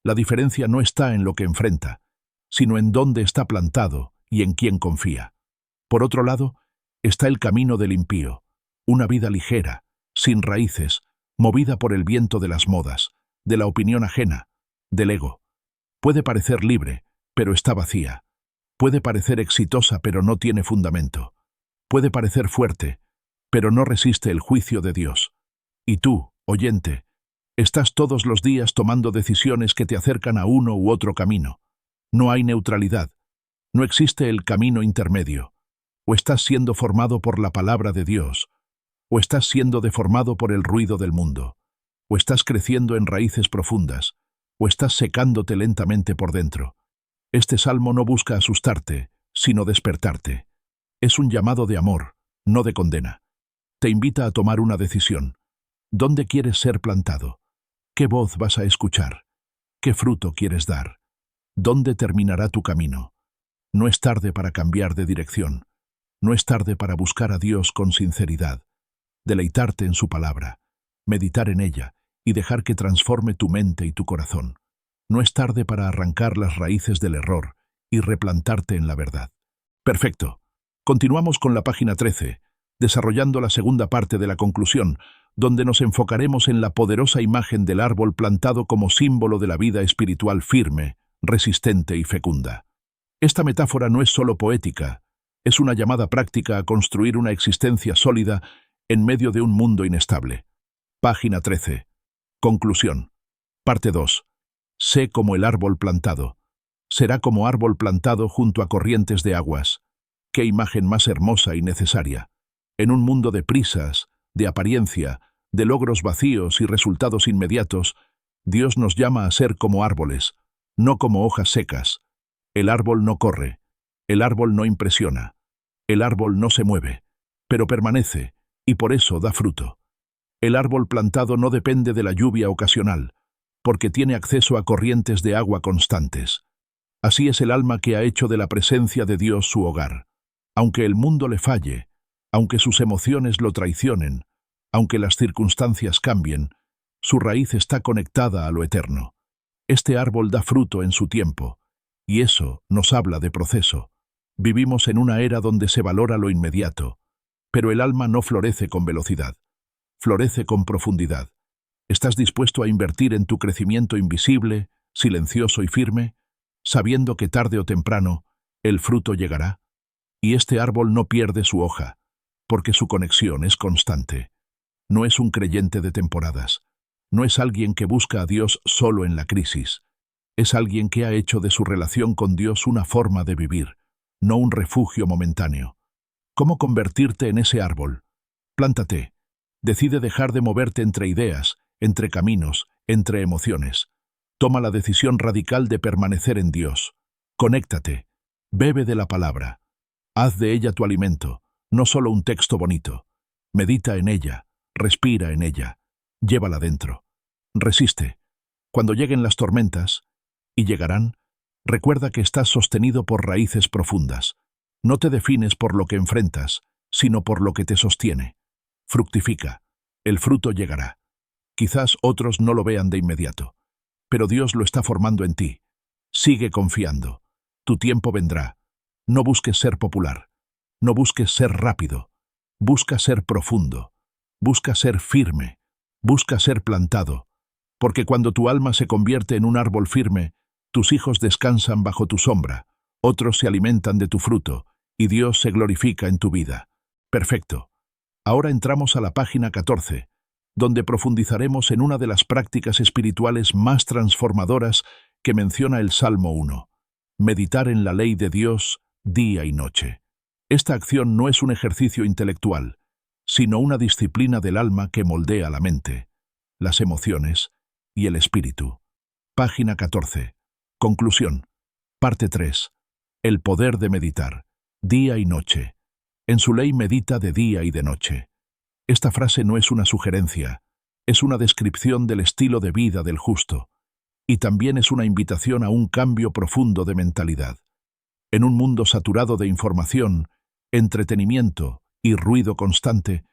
La diferencia no está en lo que enfrenta, sino en dónde está plantado y en quién confía. Por otro lado, está el camino del impío, una vida ligera, sin raíces, movida por el viento de las modas, de la opinión ajena, del ego. Puede parecer libre, pero está vacía. Puede parecer exitosa, pero no tiene fundamento. Puede parecer fuerte, pero no resiste el juicio de Dios. Y tú, oyente, estás todos los días tomando decisiones que te acercan a uno u otro camino. No hay neutralidad. No existe el camino intermedio. O estás siendo formado por la palabra de Dios, o estás siendo deformado por el ruido del mundo, o estás creciendo en raíces profundas, o estás secándote lentamente por dentro. Este salmo no busca asustarte, sino despertarte. Es un llamado de amor, no de condena. Te invita a tomar una decisión. ¿Dónde quieres ser plantado? ¿Qué voz vas a escuchar? ¿Qué fruto quieres dar? ¿Dónde terminará tu camino? No es tarde para cambiar de dirección. No es tarde para buscar a Dios con sinceridad, deleitarte en su palabra, meditar en ella y dejar que transforme tu mente y tu corazón. No es tarde para arrancar las raíces del error y replantarte en la verdad. Perfecto. Continuamos con la página 13, desarrollando la segunda parte de la conclusión, donde nos enfocaremos en la poderosa imagen del árbol plantado como símbolo de la vida espiritual firme, resistente y fecunda. Esta metáfora no es solo poética, es una llamada práctica a construir una existencia sólida en medio de un mundo inestable. Página 13. Conclusión. Parte 2. Sé como el árbol plantado. Será como árbol plantado junto a corrientes de aguas. Qué imagen más hermosa y necesaria. En un mundo de prisas, de apariencia, de logros vacíos y resultados inmediatos, Dios nos llama a ser como árboles, no como hojas secas. El árbol no corre, el árbol no impresiona, el árbol no se mueve, pero permanece, y por eso da fruto. El árbol plantado no depende de la lluvia ocasional, porque tiene acceso a corrientes de agua constantes. Así es el alma que ha hecho de la presencia de Dios su hogar. Aunque el mundo le falle, aunque sus emociones lo traicionen, aunque las circunstancias cambien, su raíz está conectada a lo eterno. Este árbol da fruto en su tiempo, y eso nos habla de proceso. Vivimos en una era donde se valora lo inmediato, pero el alma no florece con velocidad, florece con profundidad. ¿Estás dispuesto a invertir en tu crecimiento invisible, silencioso y firme, sabiendo que tarde o temprano el fruto llegará? Y este árbol no pierde su hoja, porque su conexión es constante. No es un creyente de temporadas. No es alguien que busca a Dios solo en la crisis. Es alguien que ha hecho de su relación con Dios una forma de vivir, no un refugio momentáneo. ¿Cómo convertirte en ese árbol? Plántate. Decide dejar de moverte entre ideas, entre caminos, entre emociones. Toma la decisión radical de permanecer en Dios. Conéctate. Bebe de la palabra. Haz de ella tu alimento, no solo un texto bonito. Medita en ella, respira en ella, llévala dentro. Resiste. Cuando lleguen las tormentas, y llegarán, recuerda que estás sostenido por raíces profundas. No te defines por lo que enfrentas, sino por lo que te sostiene. Fructifica. El fruto llegará. Quizás otros no lo vean de inmediato, pero Dios lo está formando en ti. Sigue confiando. Tu tiempo vendrá. No busques ser popular. No busques ser rápido. Busca ser profundo. Busca ser firme. Busca ser plantado. Porque cuando tu alma se convierte en un árbol firme, tus hijos descansan bajo tu sombra, Otros se alimentan de tu fruto, y Dios se glorifica en tu vida. Perfecto. Ahora entramos a la página 14, donde profundizaremos en una de las prácticas espirituales más transformadoras que menciona el Salmo 1. Meditar en la ley de Dios día y noche. Esta acción no es un ejercicio intelectual, sino una disciplina del alma que moldea la mente, las emociones y el espíritu. Página 14. Conclusión. Parte 3. El poder de meditar, día y noche. En su ley medita de día y de noche. Esta frase no es una sugerencia, es una descripción del estilo de vida del justo, y también es una invitación a un cambio profundo de mentalidad. En un mundo saturado de información, entretenimiento y ruido constante,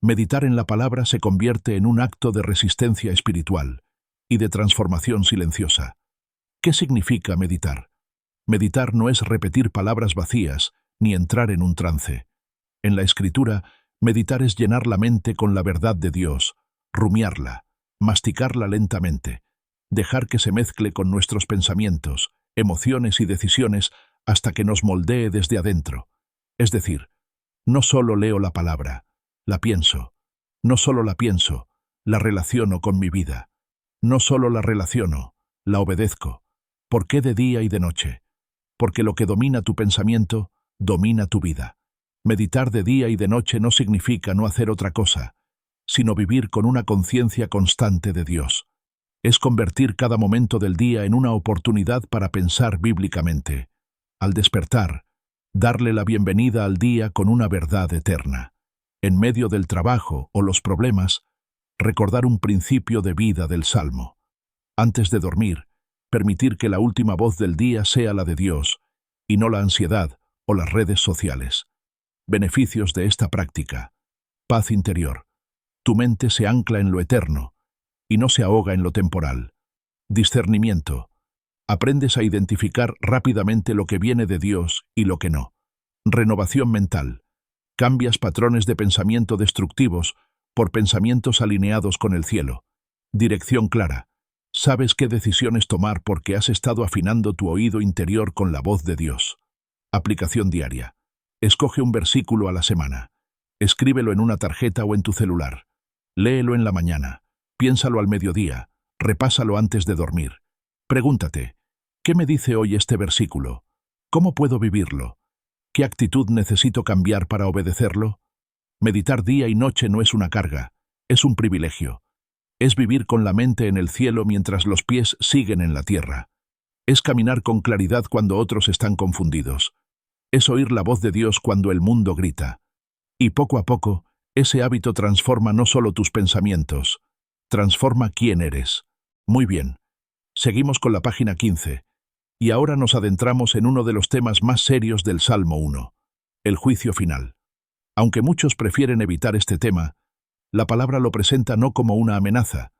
meditar en la palabra se convierte en un acto de resistencia espiritual y de transformación silenciosa. ¿Qué significa meditar? Meditar no es repetir palabras vacías ni entrar en un trance. En la Escritura, meditar es llenar la mente con la verdad de Dios, rumiarla, masticarla lentamente, dejar que se mezcle con nuestros pensamientos, emociones y decisiones hasta que nos moldee desde adentro. Es decir, no solo leo la palabra, la pienso. No solo la pienso, la relaciono con mi vida. No solo la relaciono, la obedezco. ¿Por qué de día y de noche? Porque lo que domina tu pensamiento, domina tu vida. Meditar de día y de noche no significa no hacer otra cosa, sino vivir con una conciencia constante de Dios. Es convertir cada momento del día en una oportunidad para pensar bíblicamente. Al despertar, darle la bienvenida al día con una verdad eterna. En medio del trabajo o los problemas, recordar un principio de vida del Salmo. Antes de dormir, permitir que la última voz del día sea la de Dios, y no la ansiedad o las redes sociales. Beneficios de esta práctica. Paz interior. Tu mente se ancla en lo eterno, y no se ahoga en lo temporal. Discernimiento. Aprendes a identificar rápidamente lo que viene de Dios y lo que no. Renovación mental. Cambias patrones de pensamiento destructivos por pensamientos alineados con el cielo. Dirección clara. Sabes qué decisiones tomar porque has estado afinando tu oído interior con la voz de Dios. Aplicación diaria. Escoge un versículo a la semana. Escríbelo en una tarjeta o en tu celular. Léelo en la mañana. Piénsalo al mediodía. Repásalo antes de dormir. Pregúntate, ¿qué me dice hoy este versículo? ¿Cómo puedo vivirlo? ¿Qué actitud necesito cambiar para obedecerlo? Meditar día y noche no es una carga, es un privilegio. Es vivir con la mente en el cielo mientras los pies siguen en la tierra. Es caminar con claridad cuando otros están confundidos. Es oír la voz de Dios cuando el mundo grita. Y poco a poco, ese hábito transforma no solo tus pensamientos, transforma quién eres. Muy bien. Seguimos con la página 15. Y ahora nos adentramos en uno de los temas más serios del Salmo 1, el juicio final. Aunque muchos prefieren evitar este tema, la palabra lo presenta no como una amenaza,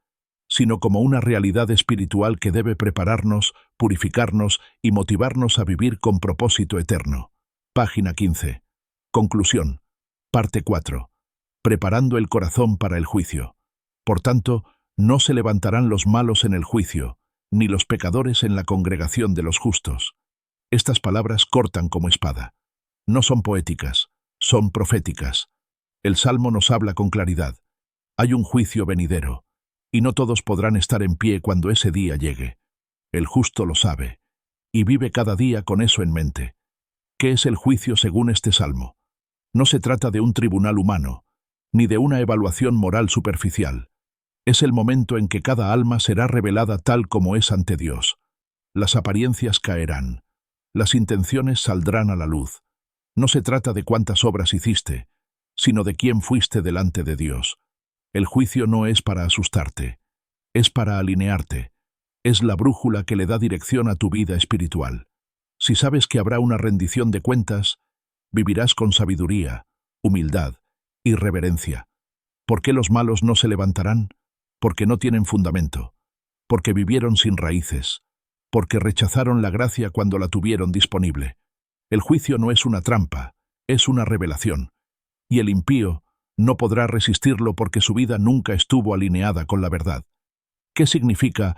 sino como una realidad espiritual que debe prepararnos, purificarnos y motivarnos a vivir con propósito eterno. Página 15. Conclusión. Parte 4. Preparando el corazón para el juicio. Por tanto, no se levantarán los malos en el juicio, ni los pecadores en la congregación de los justos. Estas palabras cortan como espada. No son poéticas, son proféticas. El Salmo nos habla con claridad. Hay un juicio venidero, y no todos podrán estar en pie cuando ese día llegue. El justo lo sabe, y vive cada día con eso en mente. ¿Qué es el juicio según este Salmo? No se trata de un tribunal humano, ni de una evaluación moral superficial. Es el momento en que cada alma será revelada tal como es ante Dios. Las apariencias caerán. Las intenciones saldrán a la luz. No se trata de cuántas obras hiciste, sino de quién fuiste delante de Dios. El juicio no es para asustarte, es para alinearte. Es la brújula que le da dirección a tu vida espiritual. Si sabes que habrá una rendición de cuentas, vivirás con sabiduría, humildad y reverencia. ¿Por qué los malos no se levantarán? Porque no tienen fundamento, porque vivieron sin raíces, porque rechazaron la gracia cuando la tuvieron disponible. El juicio no es una trampa, es una revelación, y el impío no podrá resistirlo porque su vida nunca estuvo alineada con la verdad. ¿Qué significa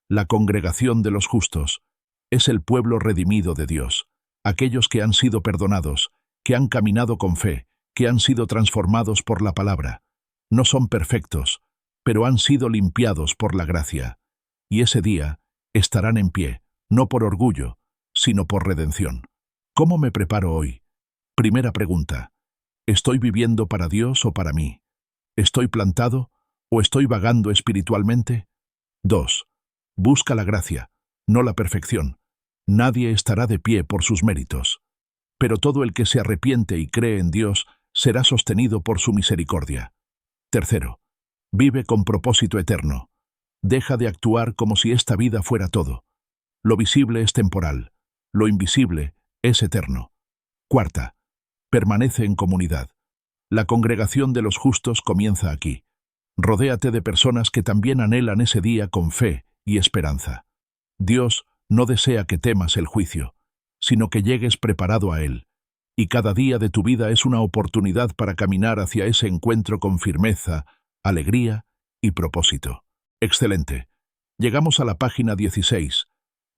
la congregación de los justos? Es el pueblo redimido de Dios. aquellos que han sido perdonados, que han caminado con fe, que han sido transformados por la palabra. No son perfectos, pero han sido limpiados por la gracia. Y ese día estarán en pie, no por orgullo, sino por redención. ¿Cómo me preparo hoy? Primera pregunta. ¿Estoy viviendo para Dios o para mí? ¿Estoy plantado o estoy vagando espiritualmente? 2. Busca la gracia, no la perfección. Nadie estará de pie por sus méritos. Pero todo el que se arrepiente y cree en Dios será sostenido por su misericordia. 3. Vive con propósito eterno. Deja de actuar como si esta vida fuera todo. Lo visible es temporal, lo invisible es eterno. 4. Permanece en comunidad. La congregación de los justos comienza aquí. Rodéate de personas que también anhelan ese día con fe y esperanza. Dios no desea que temas el juicio, sino que llegues preparado a él. Y cada día de tu vida es una oportunidad para caminar hacia ese encuentro con firmeza, alegría y propósito. Excelente. Llegamos a la página 16,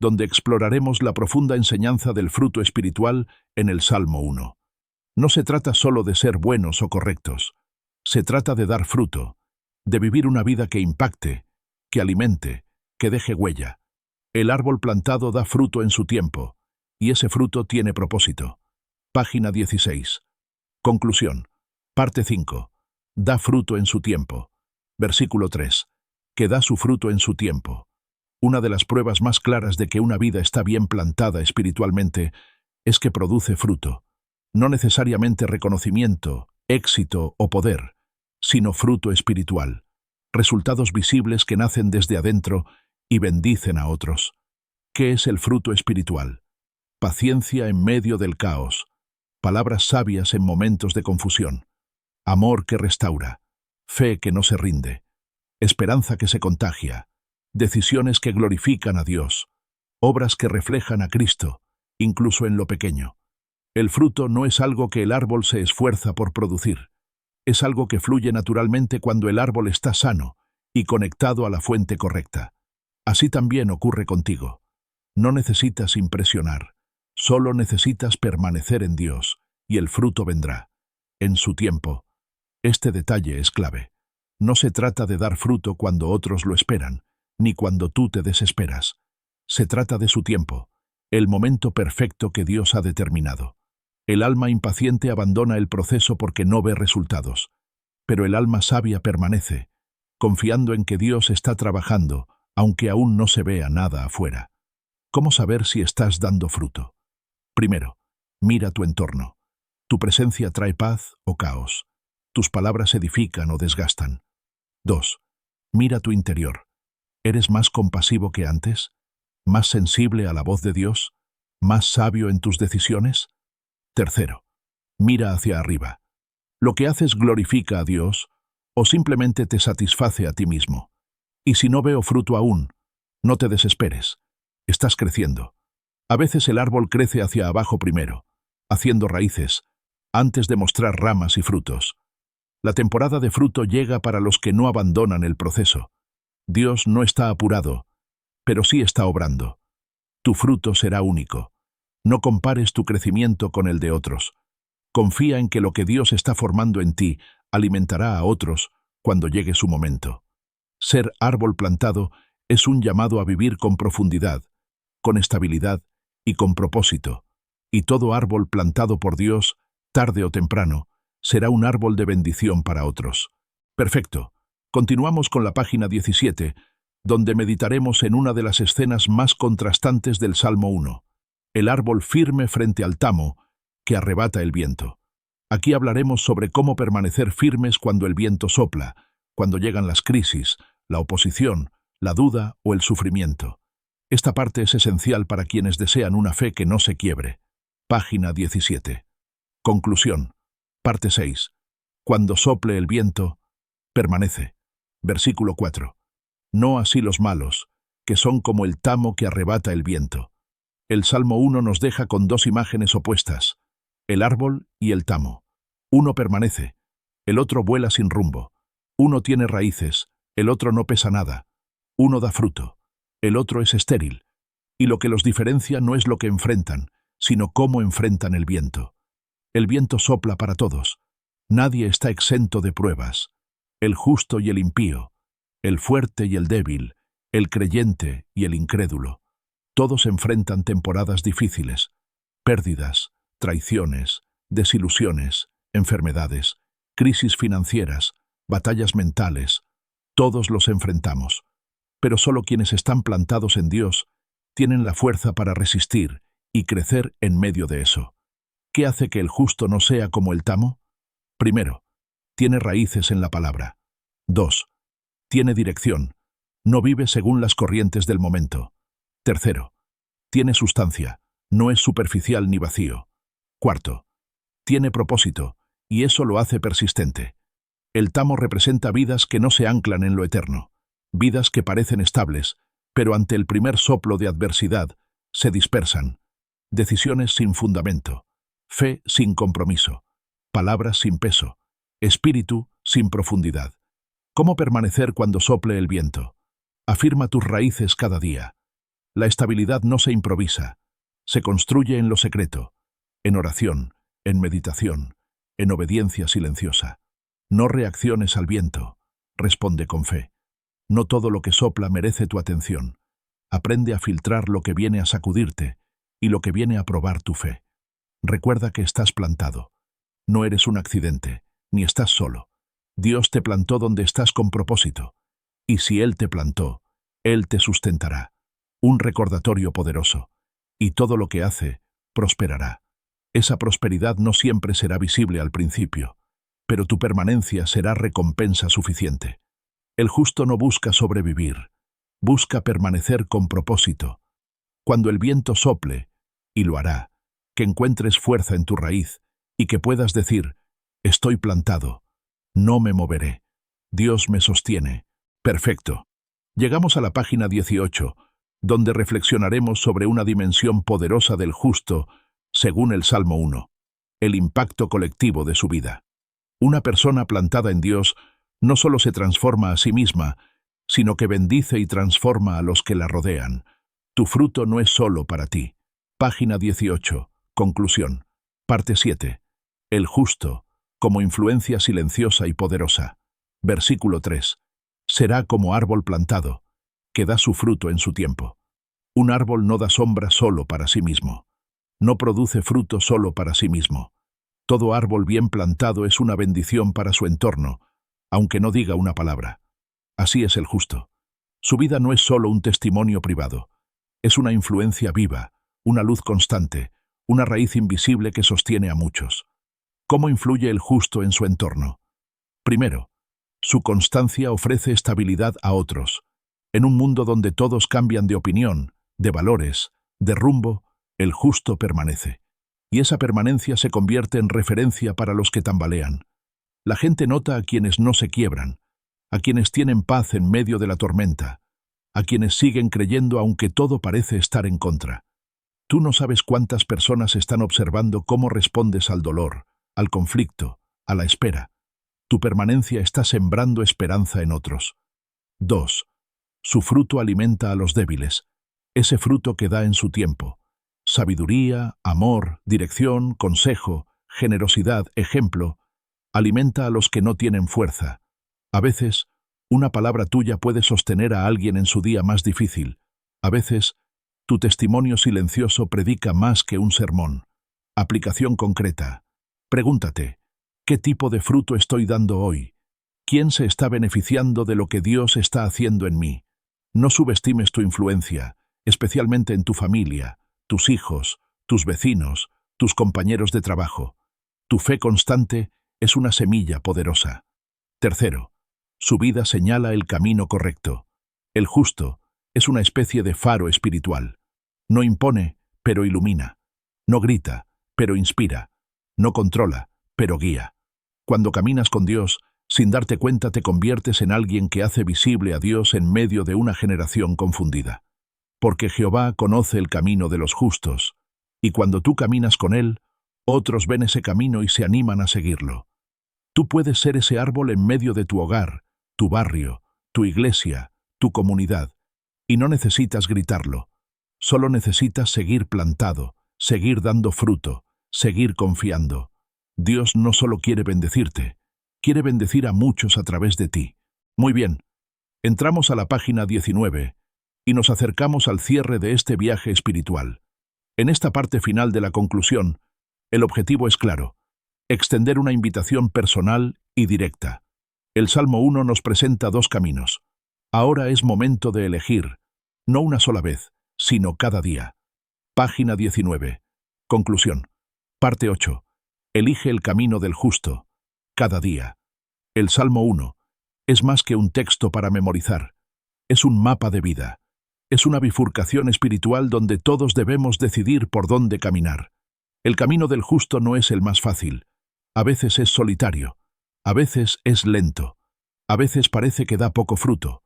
donde exploraremos la profunda enseñanza del fruto espiritual en el Salmo 1. No se trata solo de ser buenos o correctos. Se trata de dar fruto, de vivir una vida que impacte, que alimente, que deje huella. El árbol plantado da fruto en su tiempo, y ese fruto tiene propósito. Página 16. Conclusión. Parte 5. Da fruto en su tiempo. Versículo 3. Que da su fruto en su tiempo. Una de las pruebas más claras de que una vida está bien plantada espiritualmente es que produce fruto. No necesariamente reconocimiento, éxito o poder, sino fruto espiritual. Resultados visibles que nacen desde adentro y bendicen a otros. ¿Qué es el fruto espiritual? Paciencia en medio del caos. Palabras sabias en momentos de confusión. Amor que restaura. Fe que no se rinde. Esperanza que se contagia. Decisiones que glorifican a Dios. Obras que reflejan a Cristo, incluso en lo pequeño. El fruto no es algo que el árbol se esfuerza por producir. Es algo que fluye naturalmente cuando el árbol está sano y conectado a la fuente correcta. Así también ocurre contigo. No necesitas impresionar, solo necesitas permanecer en Dios, y el fruto vendrá. En su tiempo. Este detalle es clave. No se trata de dar fruto cuando otros lo esperan, ni cuando tú te desesperas. Se trata de su tiempo, el momento perfecto que Dios ha determinado. El alma impaciente abandona el proceso porque no ve resultados, pero el alma sabia permanece, confiando en que Dios está trabajando, aunque aún no se vea nada afuera. ¿Cómo saber si estás dando fruto? Primero, mira tu entorno. ¿Tu presencia trae paz o caos? ¿Tus palabras edifican o desgastan? 2. Mira tu interior. ¿Eres más compasivo que antes? ¿Más sensible a la voz de Dios? ¿Más sabio en tus decisiones? 3. Mira hacia arriba. ¿Lo que haces glorifica a Dios o simplemente te satisface a ti mismo? Y si no veo fruto aún, no te desesperes. Estás creciendo. A veces el árbol crece hacia abajo primero, haciendo raíces, antes de mostrar ramas y frutos. La temporada de fruto llega para los que no abandonan el proceso. Dios no está apurado, pero sí está obrando. Tu fruto será único. No compares tu crecimiento con el de otros. Confía en que lo que Dios está formando en ti alimentará a otros cuando llegue su momento. Ser árbol plantado es un llamado a vivir con profundidad, con estabilidad y con propósito. Y todo árbol plantado por Dios, tarde o temprano, será un árbol de bendición para otros. Perfecto. Continuamos con la página 17, donde meditaremos en una de las escenas más contrastantes del Salmo 1. El árbol firme frente al tamo que arrebata el viento. Aquí hablaremos sobre cómo permanecer firmes cuando el viento sopla, cuando llegan las crisis, la oposición, la duda o el sufrimiento. Esta parte es esencial para quienes desean una fe que no se quiebre. Página 17. Conclusión. Parte 6. Cuando sople el viento, permanece. Versículo 4. No así los malos, que son como el tamo que arrebata el viento. El Salmo 1 nos deja con dos imágenes opuestas, el árbol y el tamo. Uno permanece, el otro vuela sin rumbo. Uno tiene raíces, el otro no pesa nada. Uno da fruto, el otro es estéril. Y lo que los diferencia no es lo que enfrentan, sino cómo enfrentan el viento. El viento sopla para todos. Nadie está exento de pruebas. El justo y el impío, el fuerte y el débil, el creyente y el incrédulo. Todos enfrentan temporadas difíciles, pérdidas, traiciones, desilusiones, enfermedades, crisis financieras, batallas mentales. Todos los enfrentamos. Pero solo quienes están plantados en Dios tienen la fuerza para resistir y crecer en medio de eso. ¿Qué hace que el justo no sea como el tamo? Primero, tiene raíces en la palabra. 2. Tiene dirección. No vive según las corrientes del momento. Tercero, tiene sustancia. No es superficial ni vacío. Cuarto, tiene propósito, y eso lo hace persistente. El tamo representa vidas que no se anclan en lo eterno, vidas que parecen estables, pero ante el primer soplo de adversidad se dispersan. Decisiones sin fundamento, fe sin compromiso, palabras sin peso, espíritu sin profundidad. ¿Cómo permanecer cuando sople el viento? Afirma tus raíces cada día. La estabilidad no se improvisa, se construye en lo secreto, en oración, en meditación, en obediencia silenciosa. No reacciones al viento, responde con fe. No todo lo que sopla merece tu atención. Aprende a filtrar lo que viene a sacudirte y lo que viene a probar tu fe. Recuerda que estás plantado. No eres un accidente, ni estás solo. Dios te plantó donde estás con propósito. Y si Él te plantó, Él te sustentará. Un recordatorio poderoso. Y todo lo que hace, prosperará. Esa prosperidad no siempre será visible al principio, pero tu permanencia será recompensa suficiente. El justo no busca sobrevivir, busca permanecer con propósito. Cuando el viento sople, y lo hará, que encuentres fuerza en tu raíz y que puedas decir, estoy plantado, no me moveré, Dios me sostiene. Perfecto. Llegamos a la página 18, donde reflexionaremos sobre una dimensión poderosa del justo, según el Salmo 1, el impacto colectivo de su vida. Una persona plantada en Dios no solo se transforma a sí misma, sino que bendice y transforma a los que la rodean. Tu fruto no es solo para ti. Página 18. Conclusión. Parte 7. El justo, como influencia silenciosa y poderosa. Versículo 3. Será como árbol plantado, que da su fruto en su tiempo. Un árbol no da sombra solo para sí mismo. No produce fruto solo para sí mismo. Todo árbol bien plantado es una bendición para su entorno, aunque no diga una palabra. Así es el justo. Su vida no es solo un testimonio privado. Es una influencia viva, una luz constante, una raíz invisible que sostiene a muchos. ¿Cómo influye el justo en su entorno? Primero, su constancia ofrece estabilidad a otros. En un mundo donde todos cambian de opinión, de valores, de rumbo, el justo permanece. Y esa permanencia se convierte en referencia para los que tambalean. La gente nota a quienes no se quiebran, a quienes tienen paz en medio de la tormenta, a quienes siguen creyendo aunque todo parece estar en contra. Tú no sabes cuántas personas están observando cómo respondes al dolor, al conflicto, a la espera. Tu permanencia está sembrando esperanza en otros. 2. Su fruto alimenta a los débiles, ese fruto que da en su tiempo. Sabiduría, amor, dirección, consejo, generosidad, ejemplo, alimenta a los que no tienen fuerza. A veces, una palabra tuya puede sostener a alguien en su día más difícil. A veces, tu testimonio silencioso predica más que un sermón. Aplicación concreta. Pregúntate, ¿qué tipo de fruto estoy dando hoy? ¿Quién se está beneficiando de lo que Dios está haciendo en mí? No subestimes tu influencia, especialmente en tu familia, tus hijos, tus vecinos, tus compañeros de trabajo. Tu fe constante es una semilla poderosa. Tercero, su vida señala el camino correcto. El justo es una especie de faro espiritual. No impone, pero ilumina. No grita, pero inspira. No controla, pero guía. Cuando caminas con Dios, sin darte cuenta te conviertes en alguien que hace visible a Dios en medio de una generación confundida. Porque Jehová conoce el camino de los justos, y cuando tú caminas con Él, otros ven ese camino y se animan a seguirlo. Tú puedes ser ese árbol en medio de tu hogar, tu barrio, tu iglesia, tu comunidad, y no necesitas gritarlo, solo necesitas seguir plantado, seguir dando fruto, seguir confiando. Dios no solo quiere bendecirte, quiere bendecir a muchos a través de ti. Muy bien, entramos a la página 19 y nos acercamos al cierre de este viaje espiritual. En esta parte final de la conclusión, el objetivo es claro: extender una invitación personal y directa. El Salmo 1 nos presenta dos caminos. Ahora es momento de elegir, no una sola vez, sino cada día. Página 19. Conclusión. Parte 8. Elige el camino del justo, cada día. El Salmo 1 es más que un texto para memorizar. Es un mapa de vida. Es una bifurcación espiritual donde todos debemos decidir por dónde caminar. El camino del justo no es el más fácil. A veces es solitario. A veces es lento. A veces parece que da poco fruto.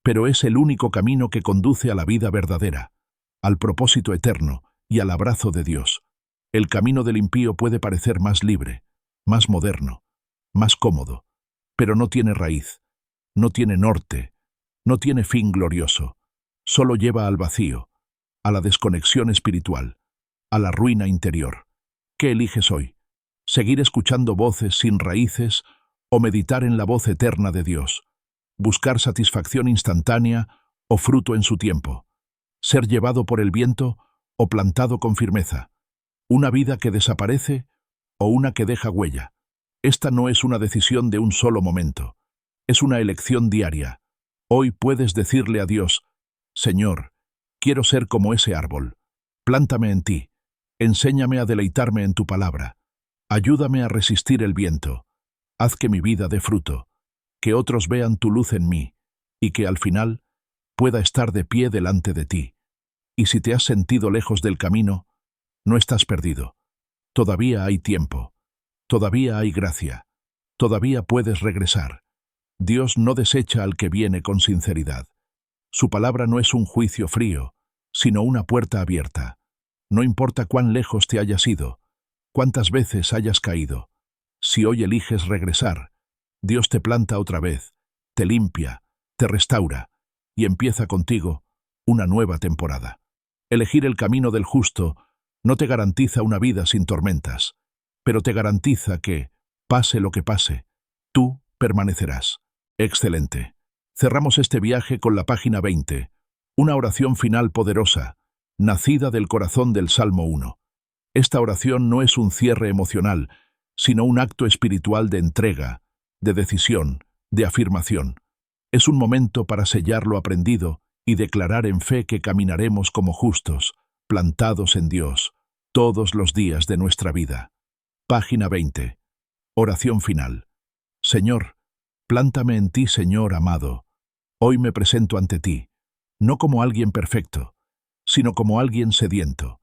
Pero es el único camino que conduce a la vida verdadera, al propósito eterno y al abrazo de Dios. El camino del impío puede parecer más libre, más moderno, más cómodo, pero no tiene raíz, no tiene norte, no tiene fin glorioso. Solo lleva al vacío, a la desconexión espiritual, a la ruina interior. ¿Qué eliges hoy? ¿Seguir escuchando voces sin raíces o meditar en la voz eterna de Dios? ¿Buscar satisfacción instantánea o fruto en su tiempo? ¿Ser llevado por el viento o plantado con firmeza? ¿Una vida que desaparece o una que deja huella? Esta no es una decisión de un solo momento. Es una elección diaria. Hoy puedes decirle a Dios: Señor, quiero ser como ese árbol. Plántame en ti. Enséñame a deleitarme en tu palabra. Ayúdame a resistir el viento. Haz que mi vida dé fruto, que otros vean tu luz en mí, y que al final pueda estar de pie delante de ti. Y si te has sentido lejos del camino, no estás perdido. Todavía hay tiempo. Todavía hay gracia. Todavía puedes regresar. Dios no desecha al que viene con sinceridad. Su palabra no es un juicio frío, sino una puerta abierta. No importa cuán lejos te hayas ido, cuántas veces hayas caído. Si hoy eliges regresar, Dios te planta otra vez, te limpia, te restaura, y empieza contigo una nueva temporada. Elegir el camino del justo no te garantiza una vida sin tormentas, pero te garantiza que, pase lo que pase, tú permanecerás. Excelente. Cerramos este viaje con la página 20, una oración final poderosa, nacida del corazón del Salmo 1. Esta oración no es un cierre emocional, sino un acto espiritual de entrega, de decisión, de afirmación. Es un momento para sellar lo aprendido y declarar en fe que caminaremos como justos, plantados en Dios, todos los días de nuestra vida. Página 20. Oración final. Señor, plántame en ti, Señor amado. Hoy me presento ante ti, no como alguien perfecto, sino como alguien sediento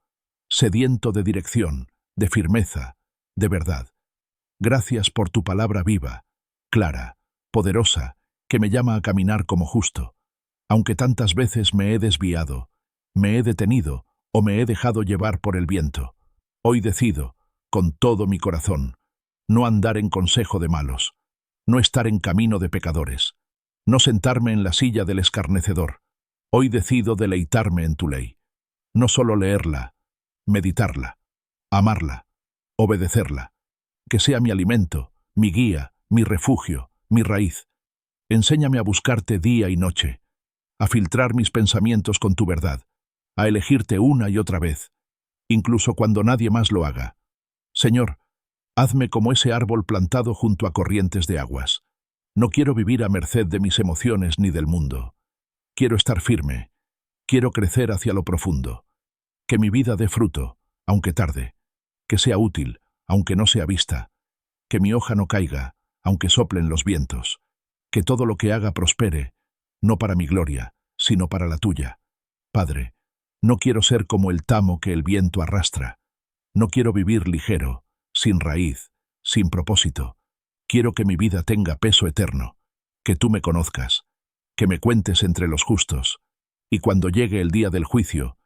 de dirección, de firmeza, de verdad. Gracias por tu palabra viva, clara, poderosa, que me llama a caminar como justo. Aunque tantas veces me he desviado, me he detenido o me he dejado llevar por el viento, hoy decido, con todo mi corazón, no andar en consejo de malos, no estar en camino de pecadores, no sentarme en la silla del escarnecedor. Hoy decido deleitarme en tu ley. No solo leerla, meditarla, amarla, obedecerla. Que sea mi alimento, mi guía, mi refugio, mi raíz. Enséñame a buscarte día y noche, a filtrar mis pensamientos con tu verdad, a elegirte una y otra vez, incluso cuando nadie más lo haga. Señor, hazme como ese árbol plantado junto a corrientes de aguas. No quiero vivir a merced de mis emociones ni del mundo. Quiero estar firme, quiero crecer hacia lo profundo. Que mi vida dé fruto, aunque tarde. Que sea útil, aunque no sea vista. Que mi hoja no caiga, aunque soplen los vientos. Que todo lo que haga prospere, no para mi gloria, sino para la tuya. Padre, no quiero ser como el tamo que el viento arrastra. No quiero vivir ligero, sin raíz, sin propósito. Quiero que mi vida tenga peso eterno, que tú me conozcas, que me cuentes entre los justos, y cuando llegue el día del juicio,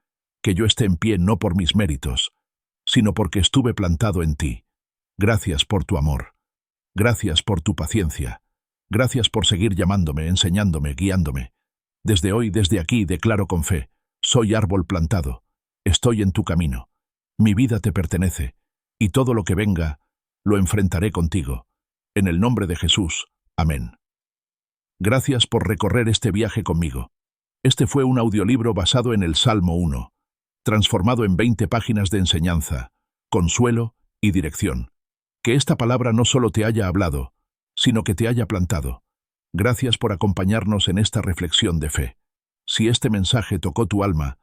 que yo esté en pie no por mis méritos, sino porque estuve plantado en ti. Gracias por tu amor. Gracias por tu paciencia. Gracias por seguir llamándome, enseñándome, guiándome. Desde hoy, desde aquí, declaro con fe, soy árbol plantado. Estoy en tu camino. Mi vida te pertenece, y todo lo que venga, lo enfrentaré contigo. En el nombre de Jesús. Amén. Gracias por recorrer este viaje conmigo. Este fue un audiolibro basado en el Salmo 1, transformado en 20 páginas de enseñanza, consuelo y dirección. Que esta palabra no solo te haya hablado, sino que te haya plantado. Gracias por acompañarnos en esta reflexión de fe. Si este mensaje tocó tu alma,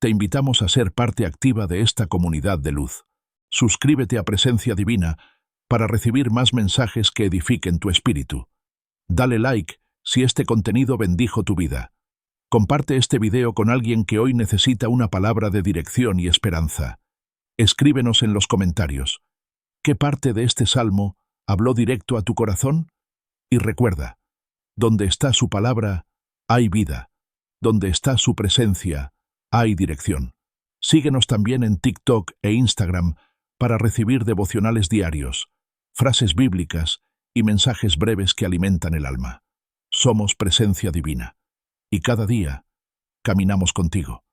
te invitamos a ser parte activa de esta comunidad de luz. Suscríbete a Presencia Divina para recibir más mensajes que edifiquen tu espíritu. Dale like si este contenido bendijo tu vida. Comparte este video con alguien que hoy necesita una palabra de dirección y esperanza. Escríbenos en los comentarios. ¿Qué parte de este salmo habló directo a tu corazón? Y recuerda, donde está su palabra, hay vida. Donde está su presencia, hay dirección. Síguenos también en TikTok e Instagram para recibir devocionales diarios, frases bíblicas y mensajes breves que alimentan el alma. Somos Presencia Divina. Y cada día caminamos contigo.